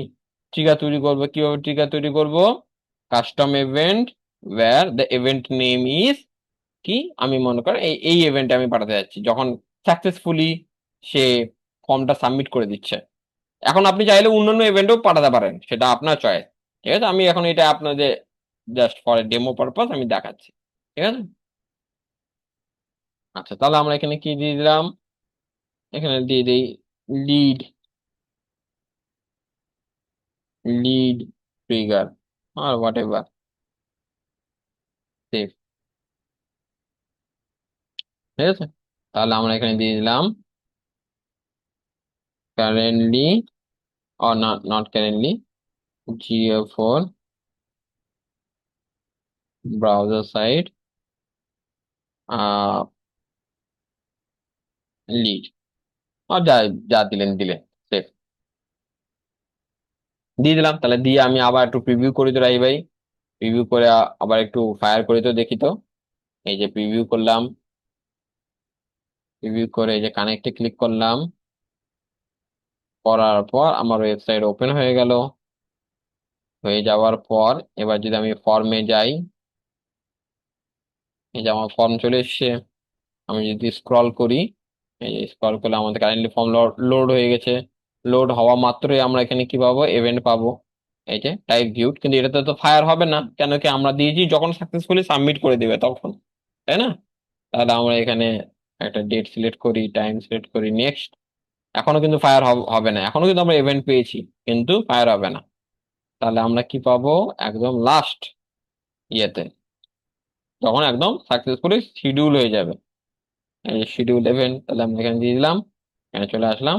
ট্রিগার তৈরি করবো, কিভাবে ট্রিগার তৈরি করব? Custom event where the event name is কি, আমি মনে করেন এই এই ইভেন্টে আমি পাঠাতে যাচ্ছি, যখন সাকসেসফুলি সে ফর্মটা সাবমিট করে দিচ্ছে। এখন আপনি চাইলে অন্যান্য ইভেন্টেও পাঠাতে পারেন, সেটা আপনার চয়েস, ঠিক আছে। আমি এখন এটা আপনাদের জাস্ট ফর ডেমো পারপাস আমি দেখাচ্ছি, ঠিক আছে। আচ্ছা, তাহলে আমরা এখানে কি দিয়ে দিলাম, এখানে দিয়ে দিই লিড, লিড ট্রিগার আর হোয়াট এভার, সেভ, ঠিক আছে। তাহলে আমরা এখানে দিয়ে দিলাম currently, or not currently, GA4 browser site lead, আর যা যা দিলেন দিলেন, সেভ দিয়ে দিলাম। তাহলে দিয়ে আমি আবার একটু প্রিভিউ করি তো রাই ভাই, প্রিভিউ করে আবার একটু ফায়ার করি তো দেখি তো। এই যে প্রিভিউ করলাম, প্রিভিউ করে এই যে কানেক্টে ক্লিক করলাম, করার পর আমার ওয়েবসাইট ওপেন হয়ে গেল। হয়ে যাওয়ার পর এবার যদি আমি ফর্মে যাই, এই যে আমার ফর্ম চলে এসছে, আমি যদি স্ক্রল করি, এই যে স্ক্রল করলে আমাদের কারেন্টলি ফর্ম লোড হয়ে গেছে। লোড হওয়া মাত্রই আমরা এখানে কি পাবো, ইভেন্ট পাবো, এই যে টাইপ ভিউড। কিন্তু এটাতে তো ফায়ার হবে না, কেন কি আমরা দিয়েছি যখন সাকসেসফুলি সাবমিট করে দিবে তখন, তাই না? তাহলে আমরা এখানে একটা ডেট সিলেক্ট করি, টাইম সিলেক্ট করি, নেক্সট। এখনো কিন্তু ফায়ার হবে না, এখনো কিন্তু আমরা ইভেন্ট পেয়েছি কিন্তু ফায়ার হবে না। তাহলে আমরা কি পাবো, একদম লাস্ট ইয়েতে, যখন একদম সাকসেসফুলি শিডিউল হয়ে যাবে, এই যে শিডিউল ইভেন্ট, তাহলে আমরা এখানে দিয়ে দিলাম, এখানে চলে আসলাম,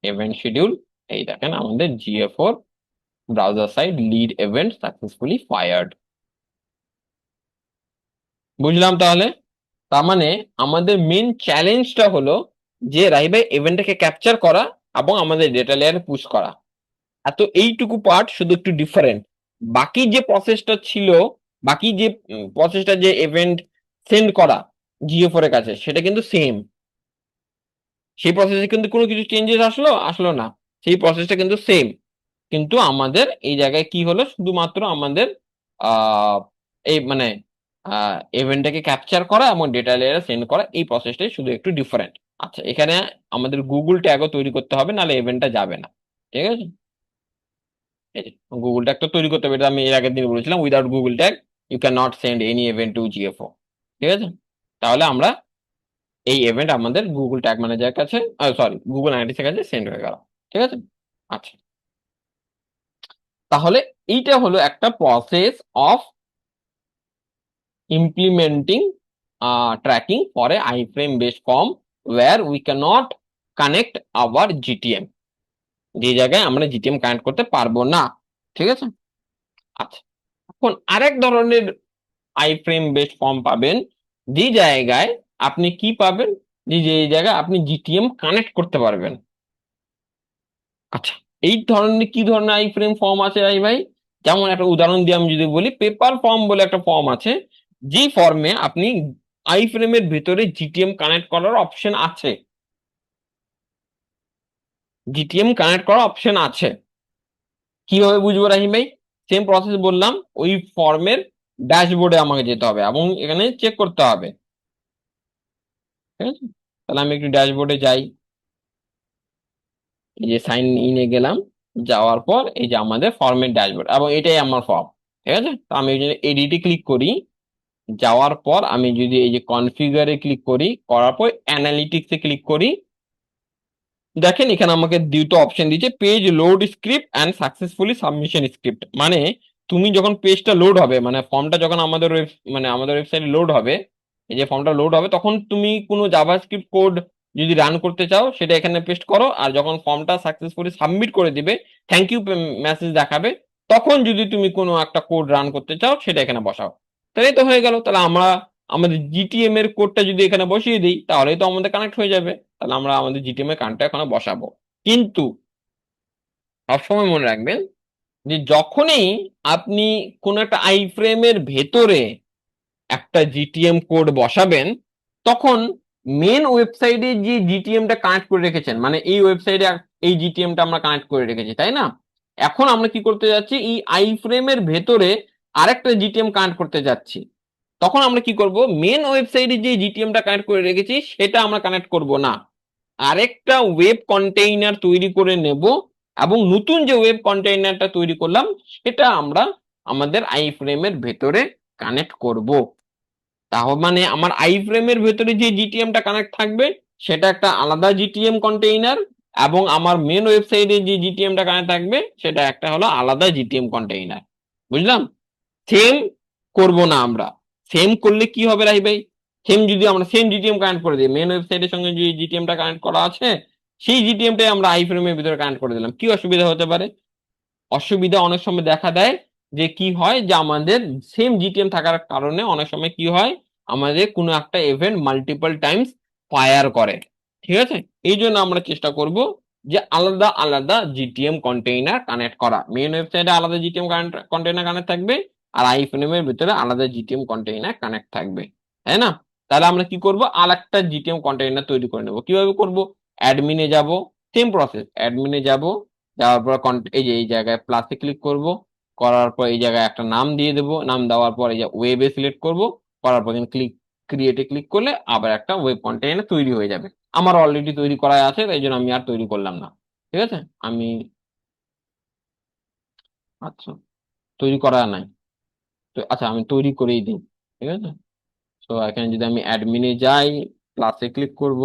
ইভেন্ট শিডিউল। এই দেখেন আমাদের GA4 browser side lead event successfully fired. বুঝলাম তাহলে। তার মানে আমাদের মেন চ্যালেঞ্জটা হলো যে রাই ভাই ইভেন্টটাকে ক্যাপচার করা এবং আমাদের ডেটা লেয়ারে পুশ করা, এত এইটুকু পার্ট শুধু একটু ডিফারেন্ট। বাকি যে প্রসেসটা ছিল, বাকি যে প্রসেসটা যে ইভেন্ট সেন্ড করা GA4 এর কাছে, সেটা কিন্তু সেম। সেই প্রসেসে কিন্তু কোনো কিছু চেঞ্জেস আসলো আসলো না, সেই প্রসেসটা কিন্তু সেম। কিন্তু আমাদের এই জায়গায় কি হলো, শুধুমাত্র আমাদের আহ এই মানে ইভেন্টটাকে ক্যাপচার করা এবং ডেটা লেয়ারে সেন্ড করা, এই প্রসেসটাই শুধু একটু ডিফারেন্ট। আচ্ছা, এখানে আমাদের গুগল ট্যাগও তৈরি করতে হবে, নাহলে ইভেন্টটা যাবে না, ঠিক আছে। এই যে গুগল ট্যাগ তো তৈরি করতে হবে, এটা আমি এর আগের দিন বলেছিলাম, without Google tag you can not send any event to GFO, ঠিক আছে। তাহলে আমরা এই ইভেন্ট আমাদের গুগল ট্যাগ ম্যানেজার কাছে, সরি গুগল অ্যানালিটিক্স এর কাছে সেন্ড হয়ে গেল, ঠিক আছে। আচ্ছা, তাহলে এইটা হলো একটা process of implementing tracking for a iframe based form where we can't connect our GTM, যে জায়গায় আমরা GTM কানেক্ট করতে পারবো না, ঠিক আছে। আচ্ছা, এখন আরেক ধরনের iframe বেসড ফর্ম পাবেন, যে জায়গায় আপনি কি পাবেন, যে জায়গায় আপনি GTM কানেক্ট করতে পারবেন। আচ্ছা, এই ধরনের কি ধরনের আইফ্রেম ফর্ম আছে রাই ভাই? যেমন একটা উদাহরণ দিয়ে আমি যদি বলি, পেপার ফর্ম বলে একটা ফর্ম আছে, যে ফর্মে আপনি আইফ্রেমের ভিতরে GTM কানেক্ট করার অপশন আছে, GTM কানেক্ট করার অপশন আছে। কিভাবে বুঝবো রাহিম ভাই? সেম প্রসেস বললাম, ওই ফর্মের ড্যাশবোর্ডে আমাকে যেতে হবে এবং এখানে চেক করতে হবে, ঠিক আছে। তাহলে আমি একটু ড্যাশবোর্ডে যাই, এই যে সাইন ইনে গেলাম, যাওয়ার পর এই যে আমাদের ফর্মের ড্যাশবোর্ড, এবং এটাই আমার ফর্ম, ঠিক আছে। তো আমি এই জন্য এডিটে ক্লিক করি, যাওয়ার পর আমি যদি এই যে কনফিগারে ক্লিক করি, করার পর অ্যানালিটিক্সে ক্লিক করি, দেখেন এখানে আমাকে দুটো অপশন দিয়েছে, page load script and successfully submission script. মানে তুমি যখন পেজটা লোড হবে, মানে ফর্মটা যখন আমাদের মানে আমাদের ওয়েবসাইটে লোড হবে, এই যে ফর্মটা লোড হবে, তখন তুমি কোনো জাভাস্ক্রিপ্ট কোড যদি রান করতে চাও সেটা এখানে পেস্ট করো, আর যখন ফর্মটা সাকসেসফুলি সাবমিট করে দিবে, থ্যাংক ইউ মেসেজ দেখাবে, তখন যদি তুমি কোনো একটা কোড রান করতে চাও সেটা এখানে বসাও। তাহলেই তো হয়ে গেল। তাহলে আমরা আমাদের জিটিএম এর কোডটা যদি এখানে বসিয়ে দিই তাহলেই তো আমাদের কানেক্ট হয়ে যাবে। তাহলে আমরা আমাদের জিটিএম এর কানেক্টটা এখানে বসাবো। কিন্তু সবসময় মনে রাখবেন যে যখনই আপনি কোনো একটা আই ফ্রেমের ভেতরে একটা জিটিএম কোড বসাবেন, তখন মেন ওয়েবসাইটে যে জিটিএমটা কানেক্ট করে রেখেছেন, মানে এই ওয়েবসাইটে এই জিটিএমটা আমরা কানেক্ট করে রেখেছি, তাই না? এখন আমরা কি করতে যাচ্ছি, এই আই ফ্রেমের ভেতরে আরেকটা জিটিএম কানেক্ট করতে যাচ্ছি। তখন আমরা কি করব, মেন ওয়েবসাইটে যে জিটিএমটা কানেক্ট করে রেখেছি সেটা আমরা কানেক্ট করব না, আরেকটা ওয়েব কন্টেইনার তৈরি করে নেব, এবং নতুন যে ওয়েব কন্টেইনারটা তৈরি করলাম সেটা আমরা আমাদের আই ফ্রেমের ভেতরে কানেক্ট করব। তাহলে মানে আমার আই ফ্রেমের ভেতরে যে জিটিএমটা কানেক্ট থাকবে সেটা একটা আলাদা জিটিএম কন্টেইনার, এবং আমার মেন ওয়েবসাইটে যে জিটিএমটা কানেক্ট থাকবে সেটা একটা হলো আলাদা জিটিএম কন্টেইনার। বুঝলাম? সেম করব না আমরা। সেম করলে কি হবে রাহি ভাই, সেম যদি আমরা সেম জিটিএম কানেক্ট করে দিই, মেন ওয়েবসাইটের সঙ্গে যে জিটিএমটা কানেক্ট করা আছে সেই জিটিএমটাই আমরা আই ফ্রেমের ভিতরে কানেক্ট করে দিলাম, কি অসুবিধা হতে পারে? অসুবিধা অনেক সময় দেখা দেয় যে কি হয়, যে আমাদের সেম জিটিএম থাকার কারণে অনেক সময় কি হয়, আমাদের কোনো একটা ইভেন্ট মাল্টিপল টাইমস ফায়ার করে। ঠিক আছে? এই জন্য আমরা চেষ্টা করব যে আলাদা আলাদা জিটিএম কন্টেইনার কানেক্ট করা, মেন ওয়েবসাইটে আলাদা জিটিএম কন্টেইনার কানেক্ট থাকবে, আর আইফ্রেমের ভিতরে আলাদা জিটিএম কন্টেইনার কানেক্ট থাকবে, তাই না? তাহলে আমরা কি করব, আরেকটা জিটিএম কন্টেইনার তৈরি করে নেব। কিভাবে করব? অ্যাডমিনে যাব, সেম প্রসেস, অ্যাডমিনে যাব, যাওয়ার পর এই যে এই জায়গায় প্লাসে ক্লিক করব, করার পর এই জায়গায় একটা নাম দিয়ে দেবো, নাম দেওয়ার পর এই যে ওয়েবে সিলেক্ট করব, করার পর ক্লিক ক্রিয়েটে ক্লিক করলে আবার একটা ওয়েব কন্টেইনার তৈরি হয়ে যাবে। আমার অলরেডি তৈরি করা আছে, তাই জন্য আমি আর তৈরি করলাম না। ঠিক আছে? আমি আচ্ছা, তৈরি করা নাই তো, আচ্ছা আমি তৈরি করেই দিই। ঠিক আছে? তো এখানে যদি আমি অ্যাডমিনে যাই, প্লাসে ক্লিক করব,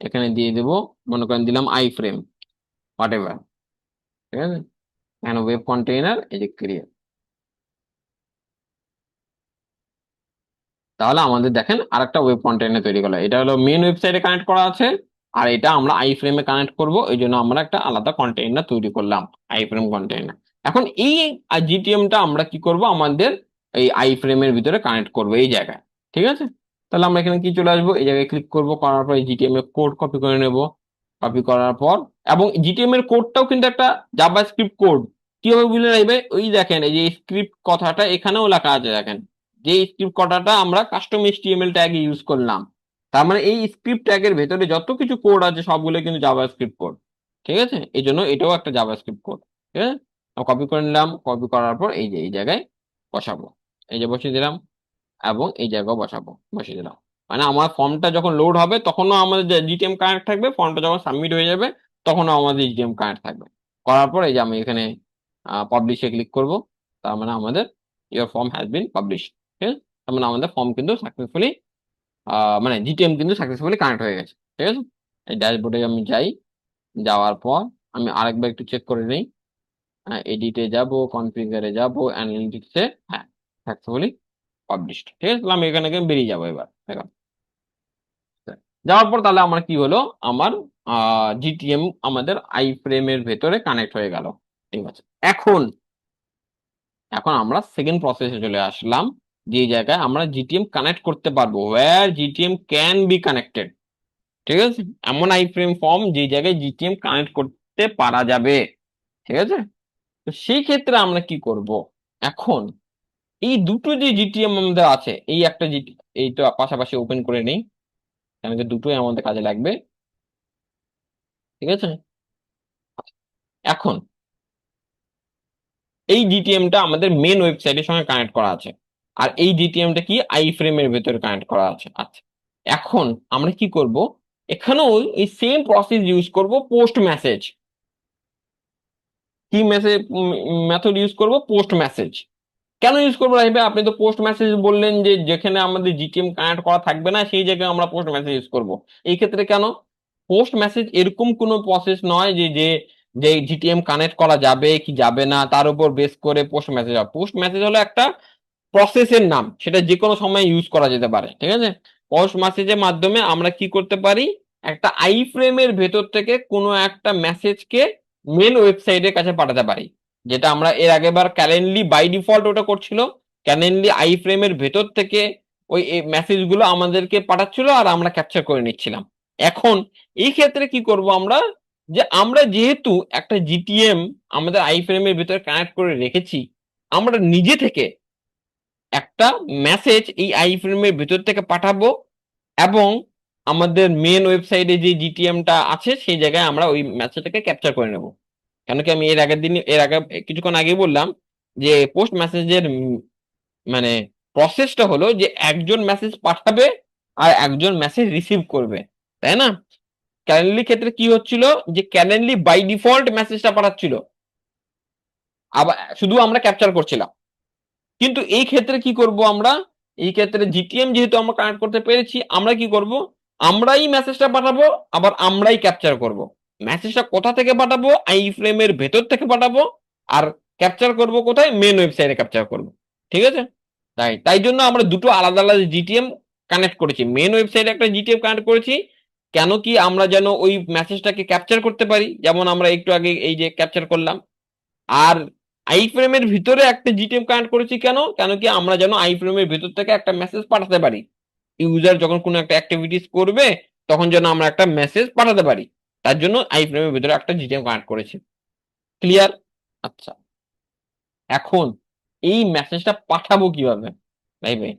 এখানে দিয়ে দেবো, মনে করেন দিলাম আই ফ্রেম, হোয়াট এভার। ঠিক আছে? এখানে ওয়েব কন্টেইনার, এই যে ক্রিয়েট। তাহলে আমাদের দেখেন আরেকটা ওয়েব কন্টেইনার তৈরি করলো, এটা হলো মেন ওয়েবসাইটে কানেক্ট করা আছে, আর এটা আমরা আই ফ্রেমে কানেক্ট করব, এই জন্য আমরা একটা আলাদা কন্টেইনার তৈরি করলাম, আই ফ্রেম কন্টেইনার। এখন এই জিটিএমটা আমরা কি করব, আমাদের এই আই ফ্রেমের ভিতরে কানেক্ট করব এই জায়গায়। ঠিক আছে? তাহলে আমরা এখানে কি চলে আসবো, এই জায়গায় ক্লিক করব, করার পর এই জিটিএম এর কোড কপি করে নেব, কপি করার পর, এবং জিটিএম এর কোডটাও কিন্তু একটা জাভাস্ক্রিপ্ট কোড। কিভাবে বুঝলেন এই ভাই? ওই দেখেন এই যে স্ক্রিপ্ট কথাটা এখানেও লেখা আছে, দেখেন যে স্ক্রিপ্ট কটাটা আমরা কাস্টম এইচটিএমএল ট্যাগ ইউজ করলাম। তার মানে এই স্ক্রিপ্ট ট্যাগের ভেতরে যত কিছু কোড আছে সবগুলো কিন্তু জাভাস্ক্রিপ্ট কোড। ঠিক আছে? এই জন্য এটাও একটা জাভাস্ক্রিপ্ট কোড। ঠিক আছে? কপি করে নিলাম, কপি করার পর এই যে এই জায়গায় বসাবো, এই যে বসিয়ে দিলাম, এবং এই জায়গায় বসাবো, বসিয়ে দিলাম। মানে আমার ফর্মটা যখন লোড হবে তখনও আমাদের জিটিএম কানেক্ট থাকবে, ফর্মটা যখন সাবমিট হয়ে যাবে তখনও আমাদের জিটিএম কানেক্ট থাকবে। করার পর এই যে আমি এখানে পাবলিশে ক্লিক করব, তার মানে আমাদের your form has been publish. ঠিক আছে? তার মানে আমাদের ফর্ম কিন্তু সাকসেসফুলি, মানে জিটিএম কিন্তু সাকসেসফুলি কানেক্ট হয়ে গেছে। ঠিক আছে? এই ড্যাশবোর্ডে আমি যাই, যাওয়ার পর আমি আরেকবার একটু চেক করে নিই, এডিটে যাব, কনফিগারে যাব, অ্যানালিটিক্সে, হ্যাঁ সাকসেসফুলি পাবলিশড। ঠিক আছে? তাহলে আমি এখানে থেকে বেরিয়ে যাবো এবার, দেখো। যাওয়ার পর তাহলে আমার কি হলো, আমার জিটিএম আমাদের আই ফ্রেমের ভেতরে কানেক্ট হয়ে গেল। ঠিক আছে? এখন এখন আমরা সেকেন্ড প্রসেসে চলে আসলাম, যে জায়গায় আমরা জিটিএম কানেক্ট করতে পারবো, where GTM can be connected. ঠিক আছে? এমন আই ফ্রেম ফর্ম যে জায়গায় জিটিএম কানেক্ট করতে পারা যাবে। ঠিক আছে? তো সেই ক্ষেত্রে আমরা কি করব, এখন এই দুটো যে জিটিএম আমাদের আছে, এই একটা জিটি, এই তো পাশাপাশি ওপেন করে নেই, কেন কি দুটোই আমাদের কাজে লাগবে। ঠিক আছে? এখন এই জিটিএমটা আমাদের মেন ওয়েবসাইটের সঙ্গে কানেক্ট করা আছে, আর এই জিটিএমটা কি আই ফ্রেমের ভেতরে কানেক্ট করা আছে। আচ্ছা, এখন আমরা কি করব, এখানেও এই সেম প্রসেস ইউজ করব, পোস্ট মেসেজ। কি মেসেজ মেথড ইউজ করব? Post message. কেন ইউজ করবো রাহিবে? আপনি তো পোস্ট মেসেজ বললেন যে যেখানে আমাদের জিটিএম কানেক্ট করা থাকবে না সেই জায়গায় আমরা পোস্ট মেসেজ ইউজ করব, এই ক্ষেত্রে কেন? পোস্ট মেসেজ এরকম কোনো প্রসেস নয় যে যে যে জিটিএম কানেক্ট করা যাবে কি যাবে না তার উপর বেস করে পোস্ট মেসেজ হয়। পোস্ট মেসেজ হলো একটা প্রসেসের নাম, সেটা যে কোনো সময় ইউজ করা যেতে পারে, ঠিক আছে। পোস্ট মেসেজের মাধ্যমে আমরা কি করতে পারি, একটা আই ফ্রেমের ভেতর থেকে কোনো একটা মেসেজকে মেন ওয়েবসাইটের কাছে পাঠাতে পারি, যেটা আমরা এর আগেবার ক্যালেন্ডলি বাই ডিফল্ট ওটা করছিল। ক্যালেন্ডলি আই ফ্রেমের ভেতর থেকে ওই মেসেজগুলো আমাদেরকে পাঠাচ্ছিল আর আমরা ক্যাপচার করে নিচ্ছিলাম। এখন এই ক্ষেত্রে কি করব আমরা, যে আমরা যেহেতু একটা জিটিএম আমাদের আই ফ্রেমের ভেতরে কানেক্ট করে রেখেছি, আমরা নিজে থেকে একটা মেসেজ এই আই ফ্রেমের ভেতর থেকে পাঠাবো এবং আমাদের মেন ওয়েবসাইটে যে জিটিএমটা আছে সেই জায়গায় আমরা ওই মেসেজটাকে ক্যাপচার করে নেব। কেন কি আমি এর আগে কিছুক্ষণ আগে বললাম যে পোস্ট মেসেজের মানে প্রসেসটা হলো যে একজন মেসেজ পাঠাবে আর একজন মেসেজ রিসিভ করবে, তাই না। ক্যালেন্ডলি ক্ষেত্রে কি হচ্ছিল, যে ক্যালেন্ডলি বাই ডিফল্ট মেসেজটা পাঠাচ্ছিল, আবার শুধু আমরা ক্যাপচার করছিলাম। কিন্তু এই ক্ষেত্রে কি করব আমরা, এই ক্ষেত্রে জিটিএম যেহেতু আমরা কানেক্ট করতে পেরেছি, আমরা কি করব, আমরাই মেসেজটা পাঠাবো আবার আমরাই ক্যাপচার করব। মেসেজটা কোথা থেকে পাঠাবো, আই ফ্রেমের ভেতর থেকে পাঠাবো, আর ক্যাপচার করব কোথায়, মেন ওয়েবসাইটে ক্যাপচার করব, ঠিক আছে। তাই তাই জন্য আমরা দুটো আলাদা আলাদা জিটিএম কানেক্ট করেছি, মেন ওয়েবসাইটে একটা জিটিএম কানেক্ট করেছি, কেন কি আমরা যেন ওই মেসেজটাকে ক্যাপচার করতে পারি, যেমন আমরা একটু আগে এই যে ক্যাপচার করলাম। আর আই ফ্রেমের ভিতরে একটা জিটিএম কানেক্ট করেছি কেন, কেন কি আমরা যেন আই ফ্রেমের ভিতর থেকে একটা মেসেজ পাঠাতে পারি, ইউজার যখন কোনো একটা অ্যাক্টিভিটিস করবে তখন যেন আমরা একটা মেসেজ পাঠাতে পারি, তার জন্য আই ফ্রেমের ভিতরে একটা জিটিএম কানেক্ট করেছি। ক্লিয়ার? আচ্ছা, এখন এই মেসেজটা পাঠাবো কিভাবে, ভাই ভাই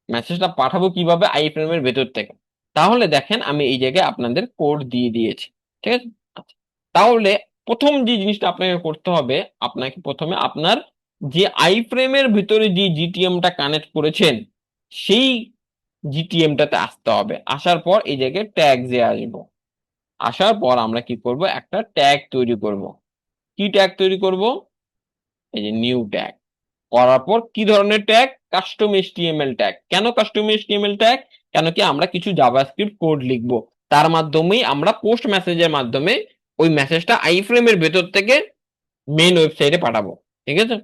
মেসেজটা পাঠাবো কিভাবে আই ফ্রেমের ভেতর থেকে, তাহলে দেখেন আমি এই জায়গায় আপনাদের কোড দিয়ে দিয়েছি, ঠিক আছে। আচ্ছা, তাহলে প্রথম যে জিনিসটা আপনাকে করতে হবে, আপনাকে প্রথমে আপনার যে আই ফ্রেমের ভিতরে যে জিটিএমটা কানেক্ট করেছেন সেই জিটিএমটাতে আসতে হবে। আসার পর এই জায়গায় ট্যাগ যে আসবো, আসার পর আমরা কি করব, একটা ট্যাগ তৈরি করব। কি ট্যাগ তৈরি করব, এই যে নিউ ট্যাগ। করার পর কি ধরনের ট্যাগ, কাস্টম এইচটিএমএল ট্যাগ। কেন কাস্টম এইচটিএমএল ট্যাগ, কেন কি আমরা কিছু জাভাস্ক্রিপ্ট কোড লিখবো, তার মাধ্যমেই আমরা পোস্ট মেসেজের মাধ্যমে ওই মেসেজটা আই ফ্রেমের ভেতর থেকে মেইন ওয়েবসাইটে পাঠাবো, ঠিক আছে।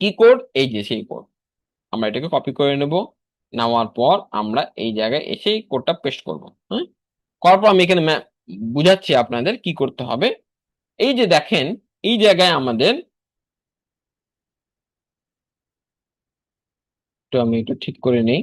কি কোড, এই যে সেই কোড, আমরা এটাকে কপি করে নেব। নেওয়ার পর আমরা এই জায়গায় এসে কোডটা পেস্ট করব। হ্যাঁ, করার পর আমি এখানে বুঝাচ্ছি আপনাদের কি করতে হবে। এই যে দেখেন, এই জায়গায় আমাদের, তো আমি একটু ঠিক করে নেই।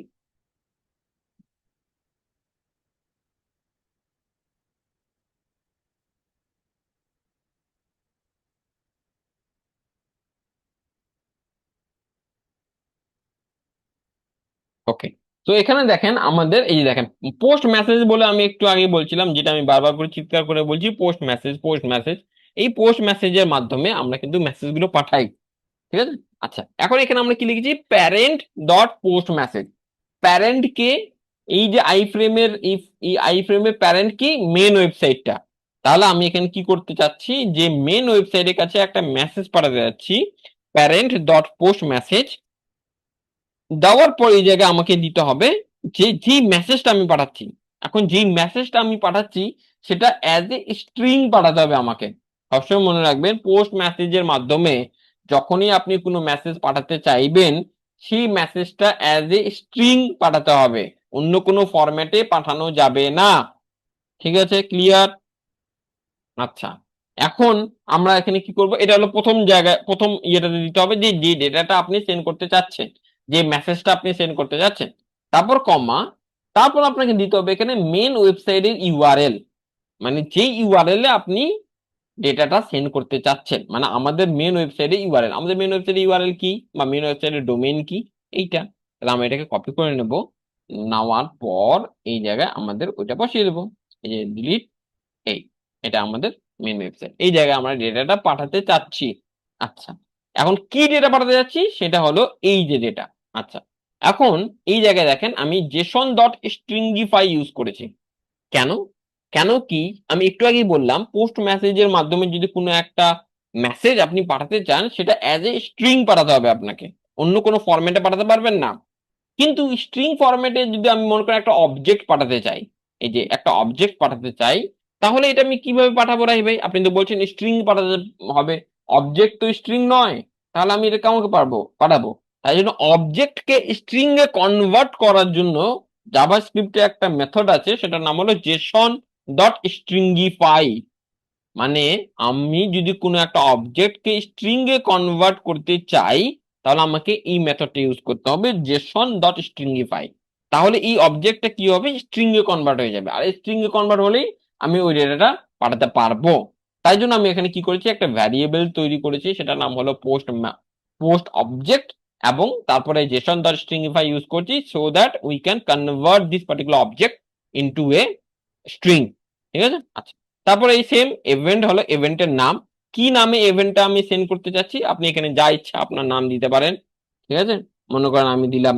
ওকে, তো এখানে দেখেন আমাদের এই যে দেখেন পোস্ট মেসেজ বলে আমি একটু আগে বলছিলাম, যেটা আমি বারবার করে চিৎকার করে বলছি, পোস্ট মেসেজ পোস্ট মেসেজ। এই পোস্ট মেসেজের মাধ্যমে আমরা কিন্তু মেসেজগুলো পাঠাই, ঠিক আছে। আচ্ছা, এখন এখানে আমরা কি লিখেছি, parent dot post message. Parent কে, এই যে আই ফ্রেমের এই আই ফ্রেমের প্যারেন্ট কি, মেন ওয়েবসাইটটা। তাহলে আমি এখানে কি করতে চাচ্ছি, যে মেন ওয়েবসাইটের কাছে একটা মেসেজ পাঠাতে যাচ্ছি, প্যারেন্ট ডট পোস্ট মেসেজ। দেওয়ার পর এই জায়গায় আমাকে দিতে হবে যে যেই মেসেজটা আমি পাঠাচ্ছি, এখন যেই মেসেজটা আমি পাঠাচ্ছি সেটা অ্যাজ এ স্ট্রিং পাঠাতে হবে আমাকে। সবসময় মনে রাখবেন, পোস্ট মেসেজের মাধ্যমে যখনই আপনি কোনো মেসেজ পাঠাতে চাইবেন, সেই মেসেজটা অ্যাজ এ স্ট্রিং পাঠাতে হবে, অন্য কোনো ফরম্যাটে পাঠানো যাবে না, ঠিক আছে। ক্লিয়ার? আচ্ছা, এখন আমরা এখানে কি করব, এটা হলো প্রথম জায়গায়, প্রথম ইয়েটাতে দিতে হবে যে যে ডেটাটা আপনি সেন্ড করতে চাচ্ছেন, যে মেসেজটা আপনি সেন্ড করতে যাচ্ছেন, তারপর কমা, তারপর আপনাকে দিতে হবে এখানে মেন ওয়েবসাইটের ইউআরএল, মানে যেই ইউআরএল এ আপনি ডেটাটা সেন্ড করতে চাচ্ছেন, মানে আমাদের মেন ওয়েবসাইটে ইউআরএল, আমাদের মেন ওয়েবসাইটে ইউআরএল কি বা মেন ওয়েবসাইটের ডোমেইন কি, এইটা। তাহলে আমরা এটাকে কপি করে নেব, নেওয়ার পর এই জায়গায় আমাদের ওইটা বসিয়ে দেবো, এই যে ডিলিট, এই, এটা আমাদের মেন ওয়েবসাইট, এই জায়গায় আমরা ডেটাটা পাঠাতে চাচ্ছি। আচ্ছা, এখন কি ডেটা পাঠাতে যাচ্ছি, সেটা হলো এই যে ডেটা। আচ্ছা, এখন এই জায়গায় দেখেন আমি জেসন ডট স্ট্রিংগিফাই ইউজ করেছি। কেন, কেন কি আমি একটু আগেই বললাম, পোস্ট মেসেজের মাধ্যমে যদি কোনো একটা মেসেজ আপনি পাঠাতে চান সেটা অ্যাজ এ স্ট্রিং পাঠাতে হবে আপনাকে, অন্য কোনো ফরম্যাটে পাঠাতে পারবেন না। কিন্তু স্ট্রিং ফরম্যাটে যদি আমি মনে করি একটা অবজেক্ট পাঠাতে চাই, এই যে একটা অবজেক্ট পাঠাতে চাই, তাহলে এটা আমি কিভাবে পাঠাবো রাহি ভাই? আপনি তো বলছেন স্ট্রিং পাঠাতে হবে, অবজেক্ট তো স্ট্রিং নয়, তাহলে আমি এটা কাউকে পাঠাবো? তাই জন্য অবজেক্টকে স্ট্রিং এ কনভার্ট করার জন্য জাভাস্ক্রিপ্টে একটা মেথড আছে, সেটার নাম হলো জেসন ডট স্ট্রিংগিফাই। মানে আমি যদি কোনো একটা অবজেক্টকে স্ট্রিং এ কনভার্ট করতে চাই, তাহলে আমাকে এই মেথডটা ইউজ করতে হবে, জেসন ডট স্ট্রিংগিফাই। তাহলে এই অবজেক্টটা কি হবে, স্ট্রিং এ কনভার্ট হয়ে যাবে, আর স্ট্রিং এ কনভার্ট হলেই আমি ওই ডেটাটা পাঠাতে পারবো। তাই জন্য আমি এখানে কি করেছি, একটা ভ্যারিয়েবল তৈরি করেছি, সেটার নাম হলো পোস্ট অবজেক্ট, এবং তারপরে জেসন ডট স্ট্রিংগিফাই ইউজ করছি, so that we can convert this particular object into a string. ঠিক আছে, আচ্ছা। তারপরে এই সেম ইভেন্ট হলো, ইভেন্টের নাম কি, নামে ইভেন্টটা আমি সেন্ড করতে চাচ্ছি, আপনি এখানে যা ইচ্ছা আপনার নাম দিতে পারেন। ঠিক আছে, মনে করেন আমি দিলাম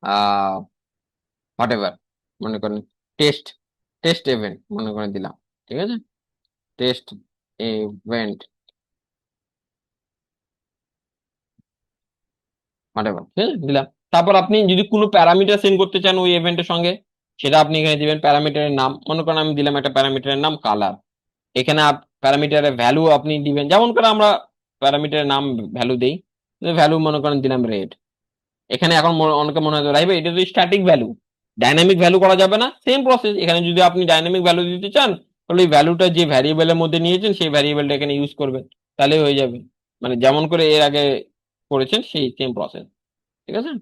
আহ হোয়াট এভার, মনে করেন টেস্ট, টেস্ট ইভেন্ট মনে করেন দিলাম। ঠিক আছে, টেস্ট ইভেন্ট হোয়াট এভার, ঠিক আছে দিলাম। তারপর আপনি যদি কোনো প্যারামিটার সেন্ড করতে চান ওই ইভেন্টের সঙ্গে, সেটা আপনি এখানে দিবেন প্যারামিটারের নাম, মনে করেন আমি দিলাম একটা প্যারামিটারের নাম কালার। এখানে প্যারামিটারের ভ্যালু আপনি দিবেন, যেমন করে আমরা প্যারামিটারের নাম ভ্যালু দেই, ভ্যালু মনে করেন দিলাম রেড। এখানে এখন অনেকে মনে হয় রাইবে এটা তো স্ট্যাটিক ভ্যালু, ডাইনামিক ভ্যালু করা যাবে না। সেম প্রসেস, এখানে যদি আপনি ডাইনামিক ভ্যালু দিতে চান, তাহলে এই ভ্যালুটা যে ভ্যারিয়েবলের মধ্যে নিয়েছেন সেই ভ্যারিয়েবলটা এখানে ইউজ করবেন, তাহলে হয়ে যাবে। মানে যেমন করে এর আগে করেছেন সেই সেম প্রসেস। ঠিক আছে,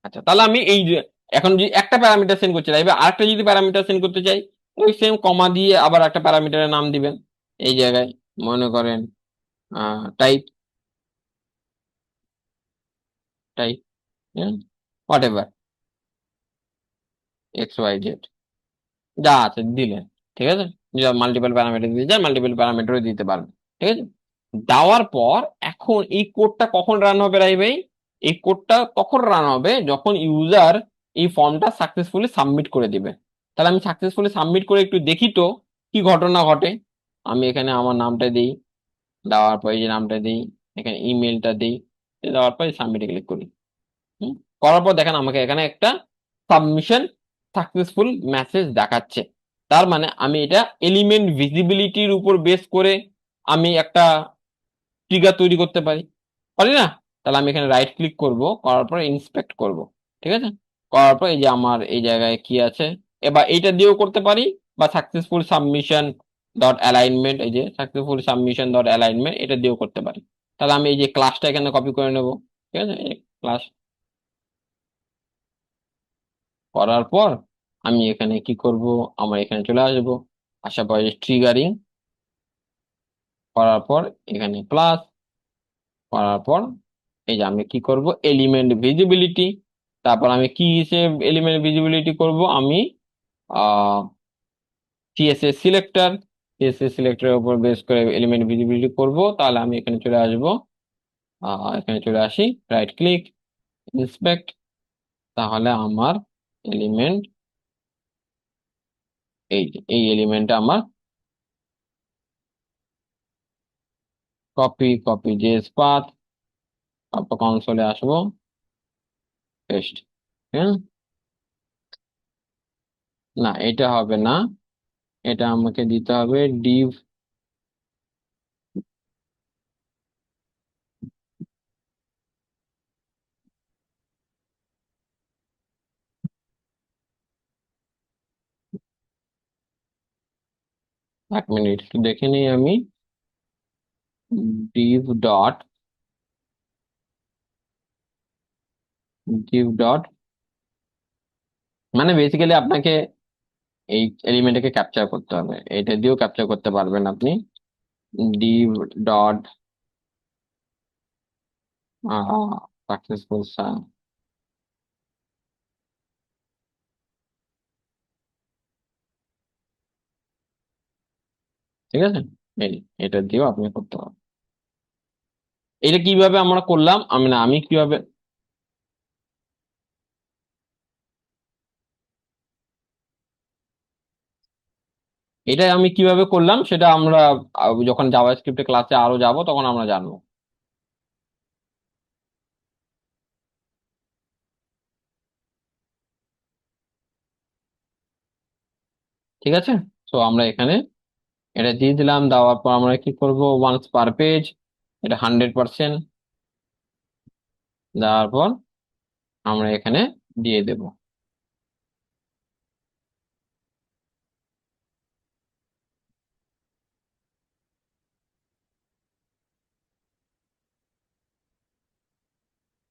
আচ্ছা। তাহলে আমি এই যে এখন যে একটা প্যারামিটার সেন্ড করছি, রাইবে আরেকটা যদি প্যারামিটার সেন্ড করতে চাই, ওই সেম কমা দিয়ে আবার একটা প্যারামিটারের নাম দিবেন এই জায়গায়, মনে করেন type, type what ever XYZ যা আছে দিলেন। ঠিক আছে, যা মাল্টিপল প্যারামিটার দিতে চান মাল্টিপল প্যারামিটারও দিতে পারবেন। ঠিক আছে, দেওয়ার পর এখন এই কোডটা কখন রান হবে রাই ভাই? এই কোডটা তখন রান হবে যখন ইউজার এই ফর্মটা সাকসেসফুলি সাবমিট করে দিবে। তাহলে আমি সাকসেসফুলি সাবমিট করে একটু দেখি তো কি ঘটনা ঘটে। আমি এখানে আমার নামটা দিই, দেওয়ার পর এই যে নামটা দিই, এখানে ইমেলটা দিই, দেওয়ার পর সাবমিটে ক্লিক করি। হুম, করার পর দেখেন আমাকে এখানে একটা সাবমিশন সাকসেসফুল মেসেজ দেখাচ্ছে। তার মানে আমি এটা এলিমেন্ট ভিজিবিলিটির উপর বেস করে আমি একটা ট্রিগার তৈরি করতে পারি, পারি না? তাহলে আমি এখানে রাইট ক্লিক করব, করার পর ইন্সপেক্ট করব। ঠিক আছে, করার পর এই যে আমার এই জায়গায় কি আছে, এবার এইটা দিয়েও করতে পারি, বা সাকসেসফুল সাবমিশন ডট অ্যালাইনমেন্ট, এই যে সাকসেসফুল সাবমিশন ডট অ্যালাইনমেন্ট এটা দিয়েও করতে পারি। তাহলে আমি এই যে ক্লাসটা এখানে কপি করে নেব। ঠিক আছে, ক্লাস করার পর আমি এখানে কি করব, আমার এখানে চলে আসবো, আসার পর ট্রিগারিং করার পর এখানে প্লাস করার পর এই যে আমি কি করব, এলিমেন্ট ভিজিবিলিটি। তারপর আমি কি হিসেবে এলিমেন্ট ভিজিবিলিটি করব, আমি আহ সিএসএস সিলেক্টর, সিএসএস সিলেক্টরের উপর বেস করে এলিমেন্ট ভিজিবিলিটি করব। তাহলে আমি এখানে চলে আসবো, এখানে চলে আসি, রাইট ক্লিক, ইন্সপেক্ট। তাহলে আমার এলিমেন্ট, এই যে এই এলিমেন্টটা আমার কপি, কপি জেএস পাথ, তারপর কনসোলে আসবো, পেস্ট। হ্যাঁ, না এটা হবে না, এটা আমাকে দিতে হবে ডিভ, এক মিনিট একটু দেখে নিই আমি, ডিভ ডট, ডিভ ডট মানে বেসিক্যালি আপনাকে এই এলিমেন্টকে ক্যাপচার করতে হবে, এটা দিয়েও ক্যাপচার করতে পারবেন আপনি, ডিভ ডট সাকসেসফুল, ঠিক আছে, এই এটা দিয়েও আপনি করতে পারবেন। এটা কিভাবে আমরা করলাম, আমি না আমি কিভাবে, এটা আমি কিভাবে করলাম সেটা আমরা যখন জাভাস্ক্রিপ্টের ক্লাসে আরো যাব তখন আমরা জানবো। ঠিক আছে। তো আমরা এখানে এটা দিয়ে দিলাম, দেওয়ার পর আমরা কি করব, ওয়ান্স পার পেজ, এটা 100%, দেওয়ার পর আমরা এখানে দিয়ে দেব।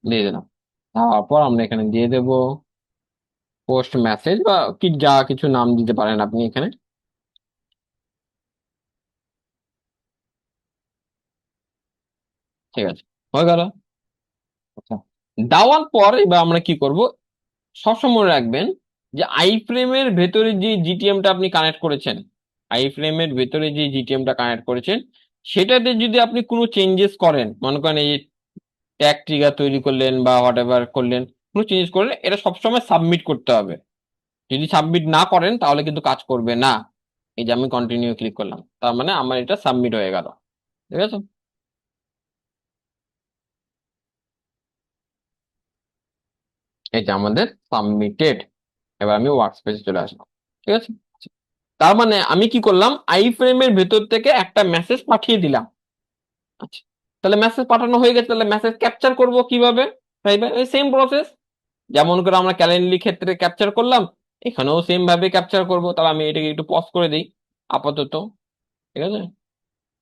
দিয়ে দিলাম, দেওয়ার পর আমরা এখানে দিয়ে দেব পোস্ট মেসেজ, বা কি যা কিছু নাম দিতে পারেন আপনি এখানে। ঠিক আছে, হয়ে গেল। আচ্ছা, দেওয়ার পর এবার আমরা কি করব, সবসময় মনে রাখবেন যে আই ফ্রেমের ভেতরে যে জিটিএমটা আপনি কানেক্ট করেছেন, আই ফ্রেমের ভেতরে যে জিটিএমটা কানেক্ট করেছেন, সেটাতে যদি আপনি কোনো চেঞ্জেস করেন, মনে করেন এই ট্যাগ ট্রিগার তৈরি করলেন বা হোয়াট এভার করলেন, কোনো চেঞ্জ করলেন, এটা সবসময় সাবমিট করতে হবে। যদি সাবমিট না করেন তাহলে কিন্তু কাজ করবে না। এই যে আমি কন্টিনিউ ক্লিক করলাম, তার মানে আমার এটা সাবমিট হয়ে গেল। ঠিক আছে, এই যে আমাদের সাবমিটেড। এবার আমি ওয়ার্ক স্পেসে চলে আসলাম। ঠিক আছে, তার মানে আমি কি করলাম, আই ফ্রেমের ভেতর থেকে একটা মেসেজ পাঠিয়ে দিলাম। আচ্ছা, তাহলে মেসেজ পাঠানো হয়ে গেছে, তাহলে মেসেজ ক্যাপচার করব কিভাবে? তাই সেম প্রসেস, যেমন করে আমরা ক্যালেন্ডারি ক্ষেত্রে ক্যাপচার করলাম, এখানেও সেম ভাবে ক্যাপচার করব। তাহলে আমি এটাকে একটু পজ করে দিই আপাতত। ঠিক আছে,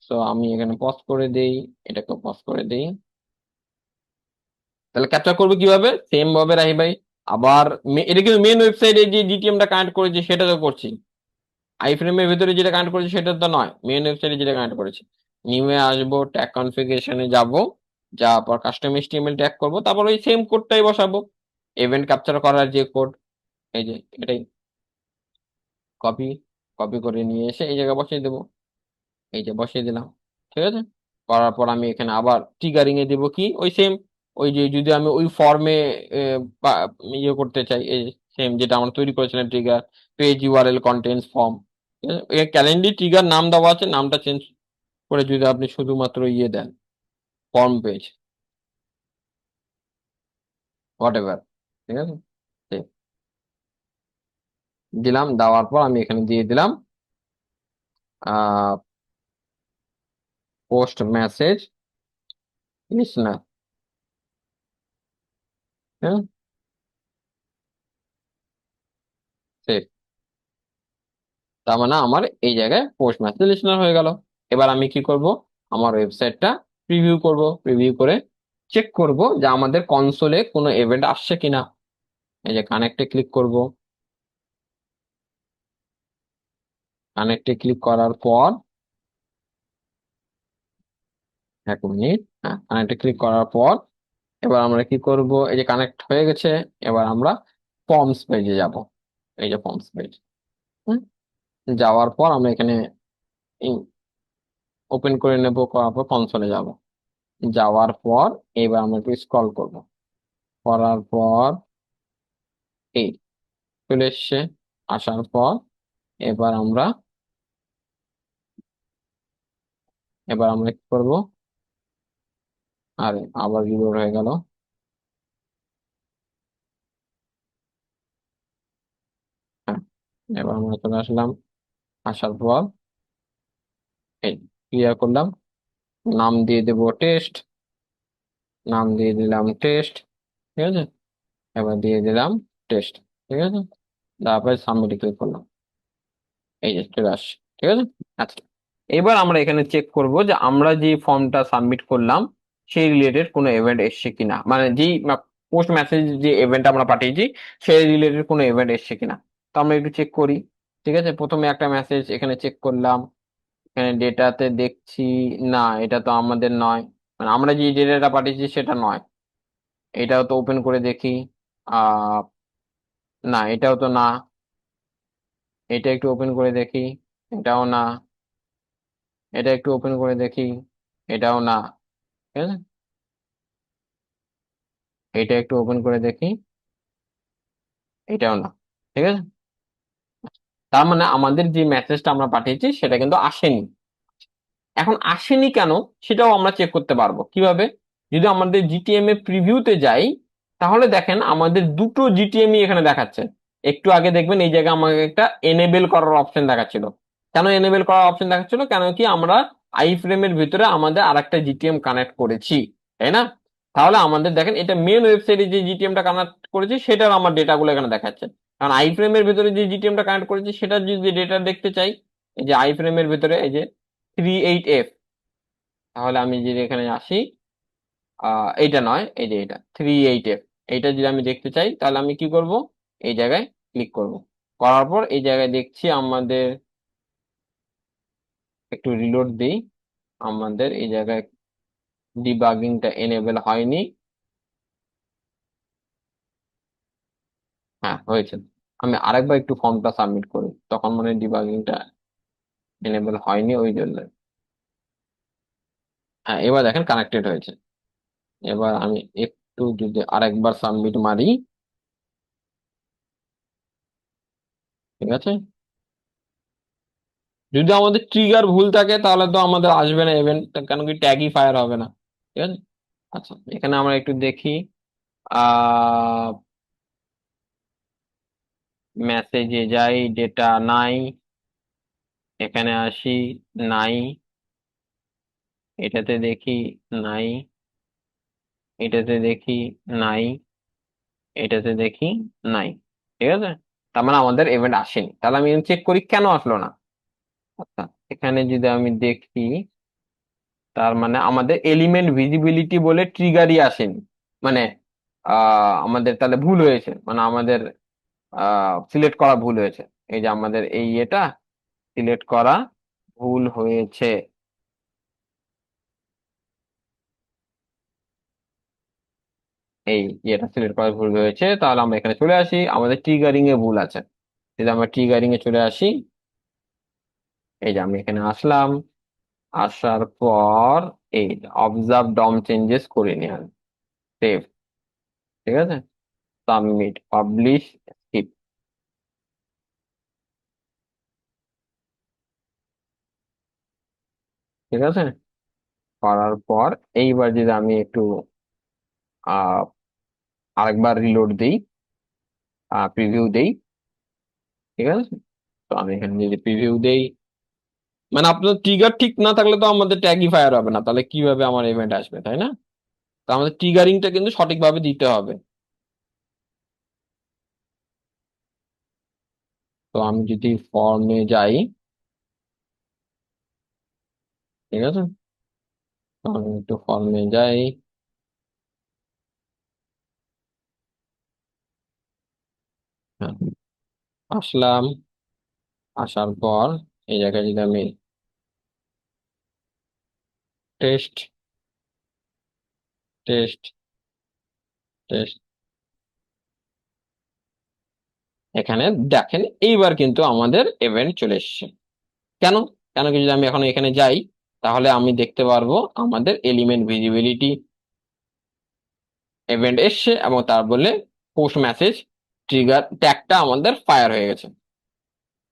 তো আমি এখানে পজ করে দেই, এটাকে পজ করে দেই। তাহলে ক্যাপচার করবো কিভাবে, সেম ভাবে রাহি ভাই। আবার এটা কিন্তু মেন ওয়েবসাইটে যে জিটিএমটা কানেক্ট করেছি সেটা তো করছি, আই ফ্রেমের ভেতরে যেটা কানেক্ট করেছি সেটা তো নয়, মেন ওয়েবসাইটে যেটা কানেক্ট করেছি। নিউয়ে আসবো, ট্যাগ কনফিগারেশনে যাব, যাওয়ার পর কাস্টম এইচটিএমএল ট্যাগ করবো, তারপর ওই সেম কোডটাই বসাবো, ইভেন্ট ক্যাপচার করার যে কোড, এই যে এটাই কপি, কপি করে নিয়ে এসে এই জায়গায় বসিয়ে দেবো। এই যে বসিয়ে দিলাম। ঠিক আছে, করার পর আমি এখানে আবার ট্রিগারিং এ দেবো কি, ওই সেম, ওই যে যদি আমি ওই ফর্মে ইয়ে করতে চাই, এই সেম যেটা আমরা তৈরি করেছিলাম, trigger page URL contents form, calendar trigger নাম দেওয়া আছে, নামটা চেঞ্জ করে যদি আপনি শুধুমাত্র ইয়ে দেন, ফর্ম পেজ, হোয়াট এভার। ঠিক আছে, ঠিক, দিলাম, দেওয়ার পর আমি এখানে দিয়ে দিলাম পোস্ট মেসেজ লিসনার। হ্যাঁ, ঠিক, তার মানে আমার এই জায়গায় পোস্ট মেসেজ লিসনার হয়ে গেল। এবার আমি কি করব, আমার ওয়েবসাইটটা প্রিভিউ করব, প্রিভিউ করে চেক করব যে আমাদের কনসোলে কোনো ইভেন্ট আসছে কিনা। এই যে কানেক্টে ক্লিক করব, কানেক্টে ক্লিক করার পর, এক মিনিট, হ্যাঁ, কানেক্টে ক্লিক করার পর এবার আমরা কি করব, এই যে কানেক্ট হয়ে গেছে, এবার আমরা ফর্মস পেজে যাব। এই যে ফর্মস পেজ, যাওয়ার পর আমরা এখানে ওপেন করে নেব, করার পর কনসোলে যাব, যাওয়ার পর এবার আমরা একটু স্ক্রল করব, করার পর এই চলে এসছে। আসার পর এবার আমরা কি করব, আরে আবার রিলোড হয়ে গেল। হ্যাঁ, এবার আমরা চলে আসলাম, আসার পর এই ক্লিয়ার করলাম, নাম দিয়ে দেব টেস্ট, নাম দিয়ে দিলাম টেস্ট। ঠিক আছে, এবার দিয়ে দিলাম টেস্ট। ঠিক আছে, তারপরে সাবমিট ক্লিক করলাম, এই যে চলে আসছে। ঠিক আছে, আচ্ছা, এবার আমরা এখানে চেক করব যে আমরা যে ফর্মটা সাবমিট করলাম সেই রিলেটেড কোনো ইভেন্ট এসছে কিনা, মানে যেই পোস্ট মেসেজ যে ইভেন্ট আমরা পাঠিয়েছি সেই রিলেটেড কোনো ইভেন্ট এসছে কিনা। তো আমরা একটু চেক করি। ঠিক আছে, প্রথমে একটা মেসেজ এখানে চেক করলাম, এখানে ডেটাতে দেখছি, না এটা তো আমাদের নয়, মানে আমরা যে ডেটাটা পাঠিয়েছি সেটা নয়। এটাও তো ওপেন করে দেখি, আহ না এটাও তো না, এটা একটু ওপেন করে দেখি, এটাও না, এটা একটু ওপেন করে দেখি, এটাও না। ঠিক আছে, এটা একটু ওপেন করে দেখি, এটাও না। ঠিক আছে, তার মানে আমাদের যে মেসেজটা আমরা পাঠিয়েছি সেটা কিন্তু আসেনি। এখন আসেনি কেন সেটাও আমরা চেক করতে পারবো কিভাবে, যদি আমাদের জিটিএম এ প্রিভিউতে যাই, তাহলে দেখেন আমাদের দুটো জিটিএমই এখানে দেখাচ্ছে। একটু আগে দেখবেন এই জায়গায় আমাকে একটা এনেবেল করার অপশন দেখাচ্ছিল। কেন এনেবেল করার অপশন দেখাচ্ছিল? কেন কি আমরা আই ফ্রেমের ভিতরে আমাদের আরেকটা জিটিএম কানেক্ট করেছি, তাই না? তাহলে আমাদের দেখেন এটা মেন ওয়েবসাইটে যে জিটিএমটা কানেক্ট করেছি সেটার আমার ডেটাগুলো এখানে দেখাচ্ছে। কারণ আই ফ্রেমের ভিতরে যে জিটিএমটা কানেক্ট করেছি সেটার যদি ডেটা দেখতে চাই, এই যে আই ফ্রেমের ভিতরে এই যে 38F, তাহলে আমি যদি এখানে আসি, এইটা নয়, এই যে এটা 38F, এইটা যদি আমি দেখতে চাই তাহলে আমি কি করব, এই জায়গায় ক্লিক করব। করার পর এই জায়গায় দেখছি আমাদের, একটু রিলোড দিই, আমাদের এই জায়গায় ডিবাগিংটা এনেবল হয়নি। হ্যাঁ হয়েছে। আমি আরেকবার একটু ফর্মটা সাবমিট করি, তখন মনে হয় ডিবাগিংটা এনেবল হয়নি ওই জন্য। হ্যাঁ এবার দেখেন কানেক্টেড হয়েছে। এবার আমি একটু যদি আরেকবার সাবমিট মারি, ঠিক আছে। যদি আমাদের ট্রিগার ভুল থাকে তাহলে তো আমাদের আসবে না ইভেন্ট, কেন কি ট্যাগই ফায়ার হবে না, ঠিক আছে। আচ্ছা এখানে আমরা একটু দেখি, আহ মেসেজে যাই, ডেটা নাই, এখানে আসি, নাই, এটাতে দেখি, নাই, এটাতে দেখি, নাই, এটাতে দেখি, নাই, ঠিক আছে। তার মানে আমাদের ইভেন্ট আসেনি। তাহলে আমি চেক করি কেন আসলো না। আচ্ছা এখানে যদি আমি দেখি, তার মানে আমাদের এলিমেন্ট ভিজিবিলিটি বলে ট্রিগারই আসেনি, মানে আমাদের তাহলে ভুল হয়েছে, মানে আমাদের সিলেক্ট করা ভুল হয়েছে। এই যে আমাদের এই এটা সিলেক্ট করা ভুল হয়েছে, এই এটা সিলেক্ট করা ভুল হয়েছে। তাহলে আমরা এখানে চলে আসি, আমাদের ট্রিগারিং এ ভুল আছে। যদি আমরা ট্রিগারিং এ চলে আসি, এই যে আমি এখানে আসলাম, আসার পর এই অবজার্ভ ডম চেঞ্জেস করে নিলাম, সেভ, ঠিক আছে, সাবমিট, পাবলিশ, স্কিপ, ঠিক আছে। করার পর এইবার যদি আমি একটু আহ আরেকবার রিলোড দিই, প্রিভিউ দেই, ঠিক আছে। তো আমি এখানে যদি প্রিভিউ দেই, মানে আপনার ট্রিগার ঠিক না থাকলে তো আমাদের ট্যাগই ফায়ার হবে না, তাহলে কিভাবে আমার ইভেন্ট আসবে, তাই না? তো আমাদের ট্রিগারিংটা কিন্তু সঠিকভাবে দিতে হবে। তো আমি যদি ফর্মে যাই, ঠিক আছে, তো আমি একটু ফর্মে যাই, হ্যাঁ, আসলাম, আসার পর এই জায়গায় যদি আমি টেস্ট, টেস্ট, টেস্ট, এখানে দেখেন এইবার কিন্তু আমাদের ইভেন্ট চলে এসেছে। কেন? কেন কি যদি আমি এখন এখানে যাই, তাহলে আমি দেখতে পারবো আমাদের এলিমেন্ট ভিজিবিলিটি ইভেন্ট এসছে, এবং তার বলে পোস্ট মেসেজ ট্রিগার ট্যাগটা আমাদের ফায়ার হয়ে গেছে।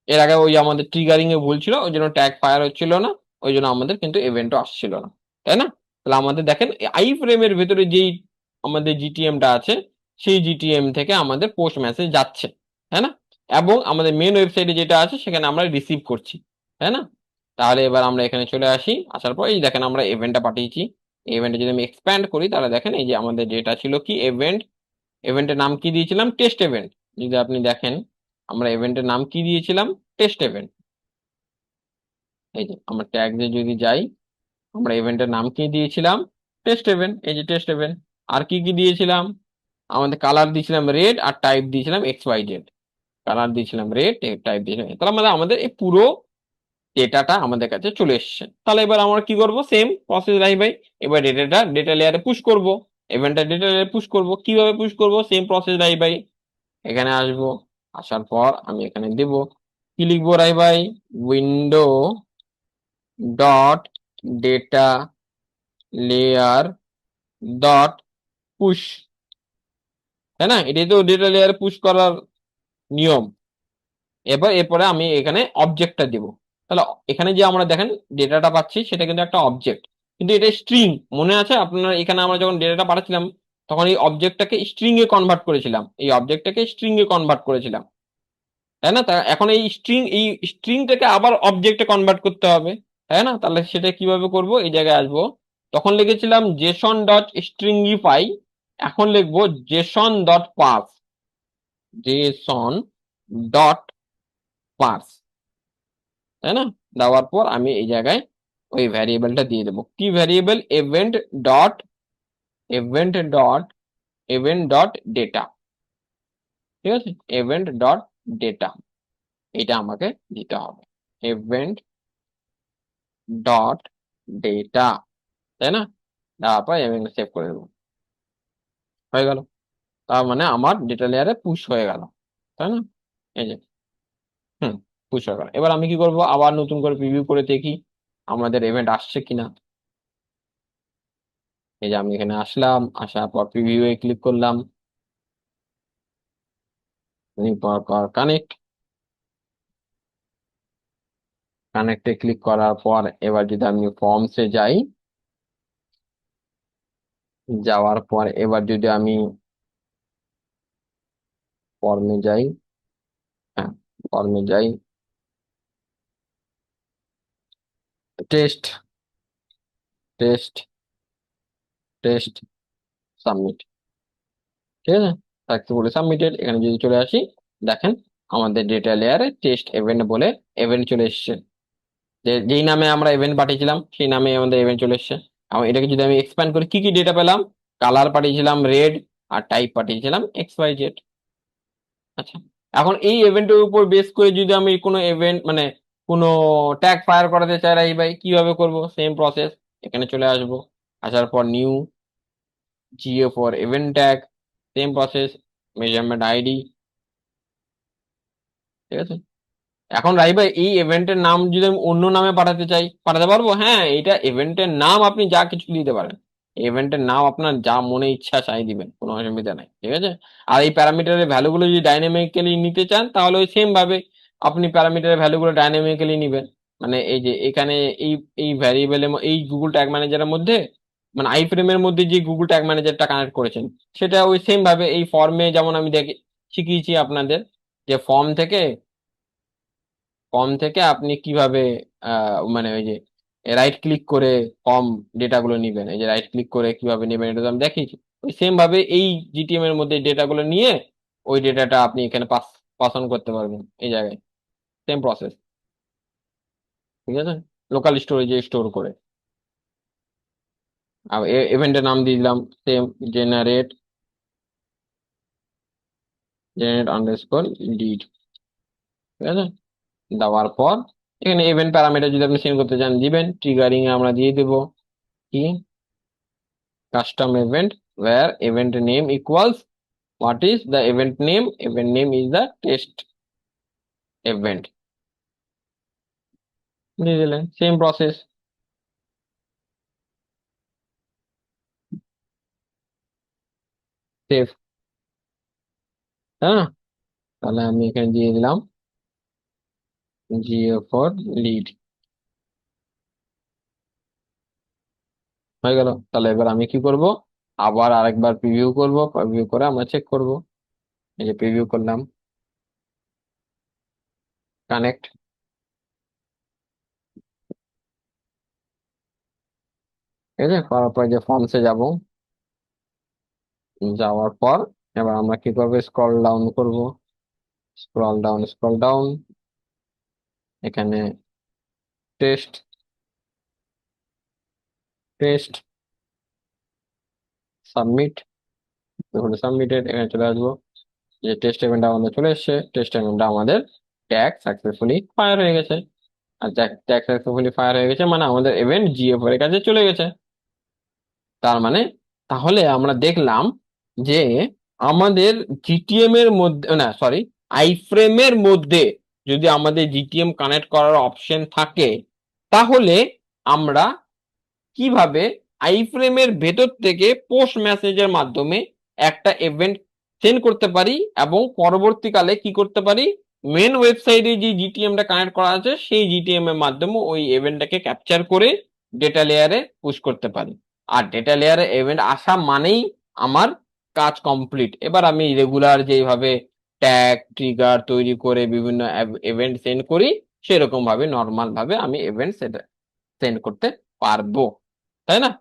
এর আগে ওই আমাদের ট্রিগারিং এ ভুল ছিল, ওই জন্য ট্যাগ ফায়ার হচ্ছিল না, ওই জন্য আমাদের কিন্তু ইভেন্টও আসছিল না, তাই না? তাহলে আমাদের দেখেন আই ফ্রেমের ভেতরে যেই আমাদের জিটিএমটা আছে, সেই জিটিএম থেকে আমাদের পোস্ট মেসেজ যাচ্ছে, তাই না? এবং আমাদের মেন ওয়েবসাইটে যেটা আছে সেখানে আমরা রিসিভ করছি, তাই না? তাহলে এবার আমরা এখানে চলে আসি, আসার পর এই দেখেন আমরা ইভেন্টটা পাঠিয়েছি। ইভেন্টে যদি আমি এক্সপ্যান্ড করি তাহলে দেখেন এই যে আমাদের যেটা ছিল কি ইভেন্ট, ইভেন্টের নাম কি দিয়েছিলাম, টেস্ট ইভেন্ট। যদি আপনি দেখেন আমরা ইভেন্টের নাম কি দিয়েছিলাম, টেস্ট ইভেন্ট। এই যে আমরা ট্যাগ দিয়ে যদি যাই, আমরা ইভেন্টের নাম কি দিয়েছিলাম, টেস্ট ইভেন্ট, এই যে টেস্ট ইভেন্ট। আর কি কি দিয়েছিলাম, আমাদের কালার দিয়েছিলাম রেড, আর টাইপ দিয়েছিলাম XYZ। কালার দিয়েছিলাম রেড, টাইপ দিয়েছিলাম, তাহলে আমাদের আমাদের এই পুরো ডেটাটা আমাদের কাছে চলে এসেছে। তাহলে এবার আমরা কি করব, সেম প্রসেস রাই ভাই, এবার ডেটাটা ডেটা লেয়ারে পুশ করব, ইভেন্টটা ডেটা লেয়ারে পুশ করব। কিভাবে পুশ করব, সেম প্রসেস রাই ভাই, এখানে আসবো, আসার পর আমি এখানে দেব, কি লিখবো রাই ভাই, window dot data layer dot push, তাই না? এটাই তো ডেটা লেয়ার পুশ করার নিয়ম। এবার এরপরে আমি এখানে অবজেক্টটা দিব। তাহলে এখানে যে আমরা দেখেন ডেটাটা পাচ্ছি সেটা কিন্তু একটা অবজেক্ট, কিন্তু এটা স্ট্রিং। মনে আছে আপনার, এখানে আমরা যখন ডেটাটা পাঠাচ্ছিলাম তখন এই অবজেক্টটাকে স্ট্রিং এ কনভার্ট করেছিলাম, এই অবজেক্টটাকে স্ট্রিং এ কনভার্ট করেছিলাম। তাই না? তা এখন এই স্ট্রিংটাকে আবার অবজেক্টে কনভার্ট করতে হবে, তাই না? তাহলে সেটা কিভাবে করব, এই জায়গায় আসবো। তখন লিখেছিলাম জেসন ডট স্ট্রিংইফাই, এখন লিখবো Jason dot purse, Jason dot purse, তাই না? দেওয়ার পর আমি এই জায়গায় ওই ভ্যারিয়েবলটা দিয়ে দেবো। কি variable? Dot event dot event dot data. ঠিক আছে, ইভেন্ট ডট ডেটা, এটা আমাকে দিতে হবে, ইভেন্ট ডট ডেটা, তাই না? দেওয়ার পর আমি সেভ করে দেবো, হয়ে গেল। তার মানে আমার ডেটা লেয়ারে পুশ হয়ে গেল, তাই না? এই যে, হুম, পুশ হয়ে গেল। এবার আমি কি করব, আবার নতুন করে প্রিভিউ করে দেখি আমাদের ইভেন্ট আসছে কিনা। এই যে আমি এখানে আসলাম, আসার পর প্রিভিউ এ ক্লিক করলাম, কানেক্ট, কানেক্টে ক্লিক করার পর এবার যদি আমি ফর্মসে যাই, যাওয়ার পর এবার যদি আমি ফর্মে যাই, হ্যাঁ, ফর্মে যাই, টেস্ট টেস্ট টেস্ট সাবমিট, ঠিক আছে, সাকসেসফুলি সাবমিটেড। এখানে যদি চলে আসি, দেখেন আমাদের ডেটা লেয়ারে টেস্ট ইভেন্ট বলে ইভেন্ট চলে এসেছে। যেই নামে আমরা ইভেন্ট পাঠিয়েছিলাম সেই নামে আমাদের ইভেন্ট চলে এসেছে। এবং এটাকে যদি আমি এক্সপ্যান্ড করি, কি কি ডেটা পেলাম? কালার পাঠিয়েছিলাম রেড, আর টাইপ পাঠিয়েছিলাম XYZ। আচ্ছা, এখন এই ইভেন্টের উপর বেস করে যদি আমি কোনো ইভেন্ট মানে কোনো ট্যাগ ফায়ার করাতে চাই রাই ভাই, কিভাবে করব? সেম প্রসেস, এখানে চলে আসবো, আসার পর new Jio for event tag, same process, measurement ID, ঠিক আছে। এখন রাই ভাই এই ইভেন্টের নাম যদি আমি অন্য নামে পাঠাতে চাই, পাঠাতে পারবো? হ্যাঁ, এটা ইভেন্টের নাম আপনি যা কিছু দিতে পারেন, ইভেন্টের নাম আপনার যা মনে ইচ্ছা চাই দিবেন, কোনো অসুবিধা নাই, ঠিক আছে। আর এই প্যারামিটারের ভ্যালুগুলো যদি ডাইনামিক্যালি নিতে চান, তাহলে ওই সেম ভাবে আপনি প্যারামিটারের ভ্যালুগুলো ডাইনামিক্যালি নিবেন। মানে এই যে এখানে এই এই ভ্যারিয়েবলের এই গুগল ট্যাগ ম্যানেজারের মধ্যে, মানে আই ফ্রেমের মধ্যে যে গুগল ট্যাগ ম্যানেজারটা কানেক্ট করেছেন, সেটা ওই সেম ভাবে এই ফর্মে যেমন আমি দেখে শিখিয়েছি আপনাদের, যে ফর্ম থেকে আপনি কিভাবে মানে ওই যে রাইট ক্লিক করে ফর্ম ডেটাগুলো নিবেন, এই যে রাইট ক্লিক করে কিভাবে নেবেন এটা তো আমি দেখিয়েছি। ওই সেম ভাবে এই জিটিএম এর মধ্যে ডেটাগুলো নিয়ে ওই ডেটাটা আপনি এখানে পাস অন করতে পারবেন এই জায়গায়, সেম প্রসেস, ঠিক আছে, লোকাল স্টোরেজে স্টোর করে। আর ইভেন্টের নাম দিয়ে দিলাম same, generate generate underscore lead, ঠিক আছে। দেওয়ার পর এখানে ইভেন্ট প্যারামিটার যদি আপনি সেন্ড করতে চান দিবেন, ট্রিগারিং এ আমরা দিয়ে দেবো কি, custom event where event name equals what is the event name is the test event, দিয়ে দিলেন, সেম প্রসেস, সেভ, হ্যাঁ। তাহলে আমি এখানে দিয়ে দিলাম জিও ফর লিড, হয়ে গেল। তাহলে এবার আমি কি করব, আবার আরেকবার প্রিভিউ করব, প্রিভিউ করে আমরা চেক করব। এই যে প্রিভিউ করলাম, কানেক্ট, ঠিক আছে, করার পর যে ফর্মসে যাব, যাওয়ার পর এবার আমরা কি করব, স্ক্রল ডাউন করব, স্ক্রল ডাউন, এখানে টেস্ট টেস্ট সাবমিট, দেখুন সাবমিটেড, এখানে চলে আসবো, যে টেস্ট ইভেন্টটা আমাদের চলে এসেছে, টেস্ট ইভেন্টটা আমাদের ট্যাগ সাকসেসফুলি ফায়ার হয়ে গেছে। আর ট্যাগ সাকসেসফুলি ফায়ার হয়ে গেছে মানে আমাদের ইভেন্ট জিএফ এর কাছে চলে গেছে। তার মানে তাহলে আমরা দেখলাম যে আমাদের জিটিএম এর মধ্যে, না সরি, আইফ্রেমের মধ্যে যদি আমাদের জিটিএম কানেক্ট করার অপশন থাকে, তাহলে আমরা কিভাবে আইফ্রেমের ভেতর থেকে পোস্ট মেসেজের মাধ্যমে একটা ইভেন্ট সেন্ড করতে পারি, এবং পরবর্তীকালে কি করতে পারি, মেন ওয়েবসাইটে যে জিটিএমটা কানেক্ট করা আছে সেই জিটিএম এর মাধ্যমে ওই ইভেন্টটাকে ক্যাপচার করে ডেটা লেয়ারে পুশ করতে পারি। আর ডেটা লেয়ারে ইভেন্ট আসা মানেই আমার কাজ কমপ্লিট। এবার আমি রেগুলার যেভাবে ট্যাগ ট্রিগার তৈরি করে বিভিন্ন ইভেন্ট সেন্ড করি, সেরকম ভাবে নর্মাল ভাবে আমি ইভেন্ট সেন্ড করতে পারবো, তাই না?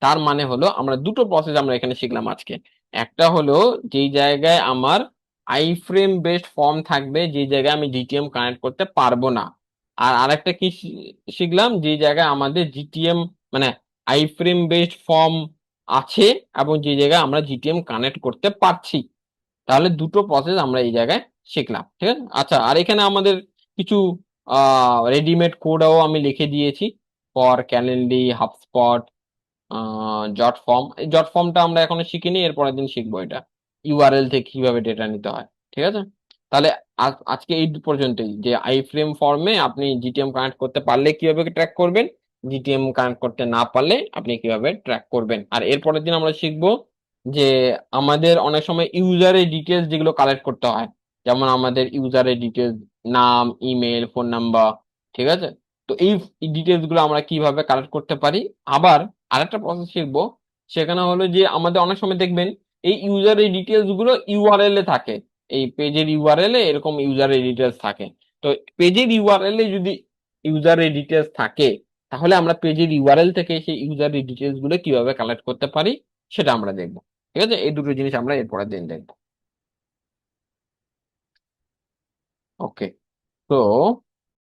তার মানে হলো আমরা দুটো প্রসেস আমরা এখানে শিখলাম আজকে। একটা হলো যেই জায়গায় আমার আই ফ্রেম বেসড ফর্ম থাকবে, যে জায়গায় আমি জিটিএম কানেক্ট করতে পারবো না। আর আরেকটা কি শিখলাম, যে জায়গায় আমাদের জিটিএম মানে আই ফ্রেম বেসড ফর্ম আছে এবং যে জায়গায় আমরা জিটিএম কানেক্ট করতে পারছি। তাহলে দুটো প্রসেস আমরা এই জায়গায় শিখলাম, ঠিক আছে। আচ্ছা, আর এখানে আমাদের কিছু রেডিমেড কোডও আমি লিখে দিয়েছি ফর ক্যালেন্ডি, হাবস্পট, জট ফর্ম। এই জট ফর্মটা আমরা এখনো শিখিনি, এর পরের দিন শিখবো এটা, ইউআরএল থেকে কিভাবে ডেটা নিতে হয়, ঠিক আছে। তাহলে আজকে এই পর্যন্তই, যে আই ফ্রেম ফর্মে আপনি জিটিএম কানেক্ট করতে পারলে কিভাবে ট্র্যাক করবেন, জিটিএম কানেক্ট করতে না পারলে আপনি কিভাবে ট্র্যাক করবেন। আর এর পরের দিন আমরা শিখবো যে আমাদের অনেক সময় ইউজারের ডিটেলস যেগুলো কালেক্ট করতে হয়, যেমন আমাদের ইউজারের ডিটেলস, নাম, ইমেল, ফোন নাম্বার, ঠিক আছে। তো এই ডিটেলস গুলো আমরা কিভাবে কালেক্ট করতে পারি। আবার আরেকটা প্রসেস শিখবো, সেখানে হলো যে আমাদের অনেক সময় দেখবেন এই ইউজারের ডিটেলস গুলো ইউআরএল এ থাকে, এই পেজের ইউআরএল এ এরকম ইউজারের ডিটেলস থাকে। তো পেজের ইউআরএল এ যদি ইউজারের ডিটেলস থাকে, তাহলে আমরা পেজের ইউআরএল থেকে সেই ইউজারের ডিটেলস গুলো কিভাবে কালেক্ট করতে পারি সেটা আমরা দেখবো, ঠিক আছে। এই দুটো জিনিস আমরা এরপরের দিন দেখবো। ওকে। তো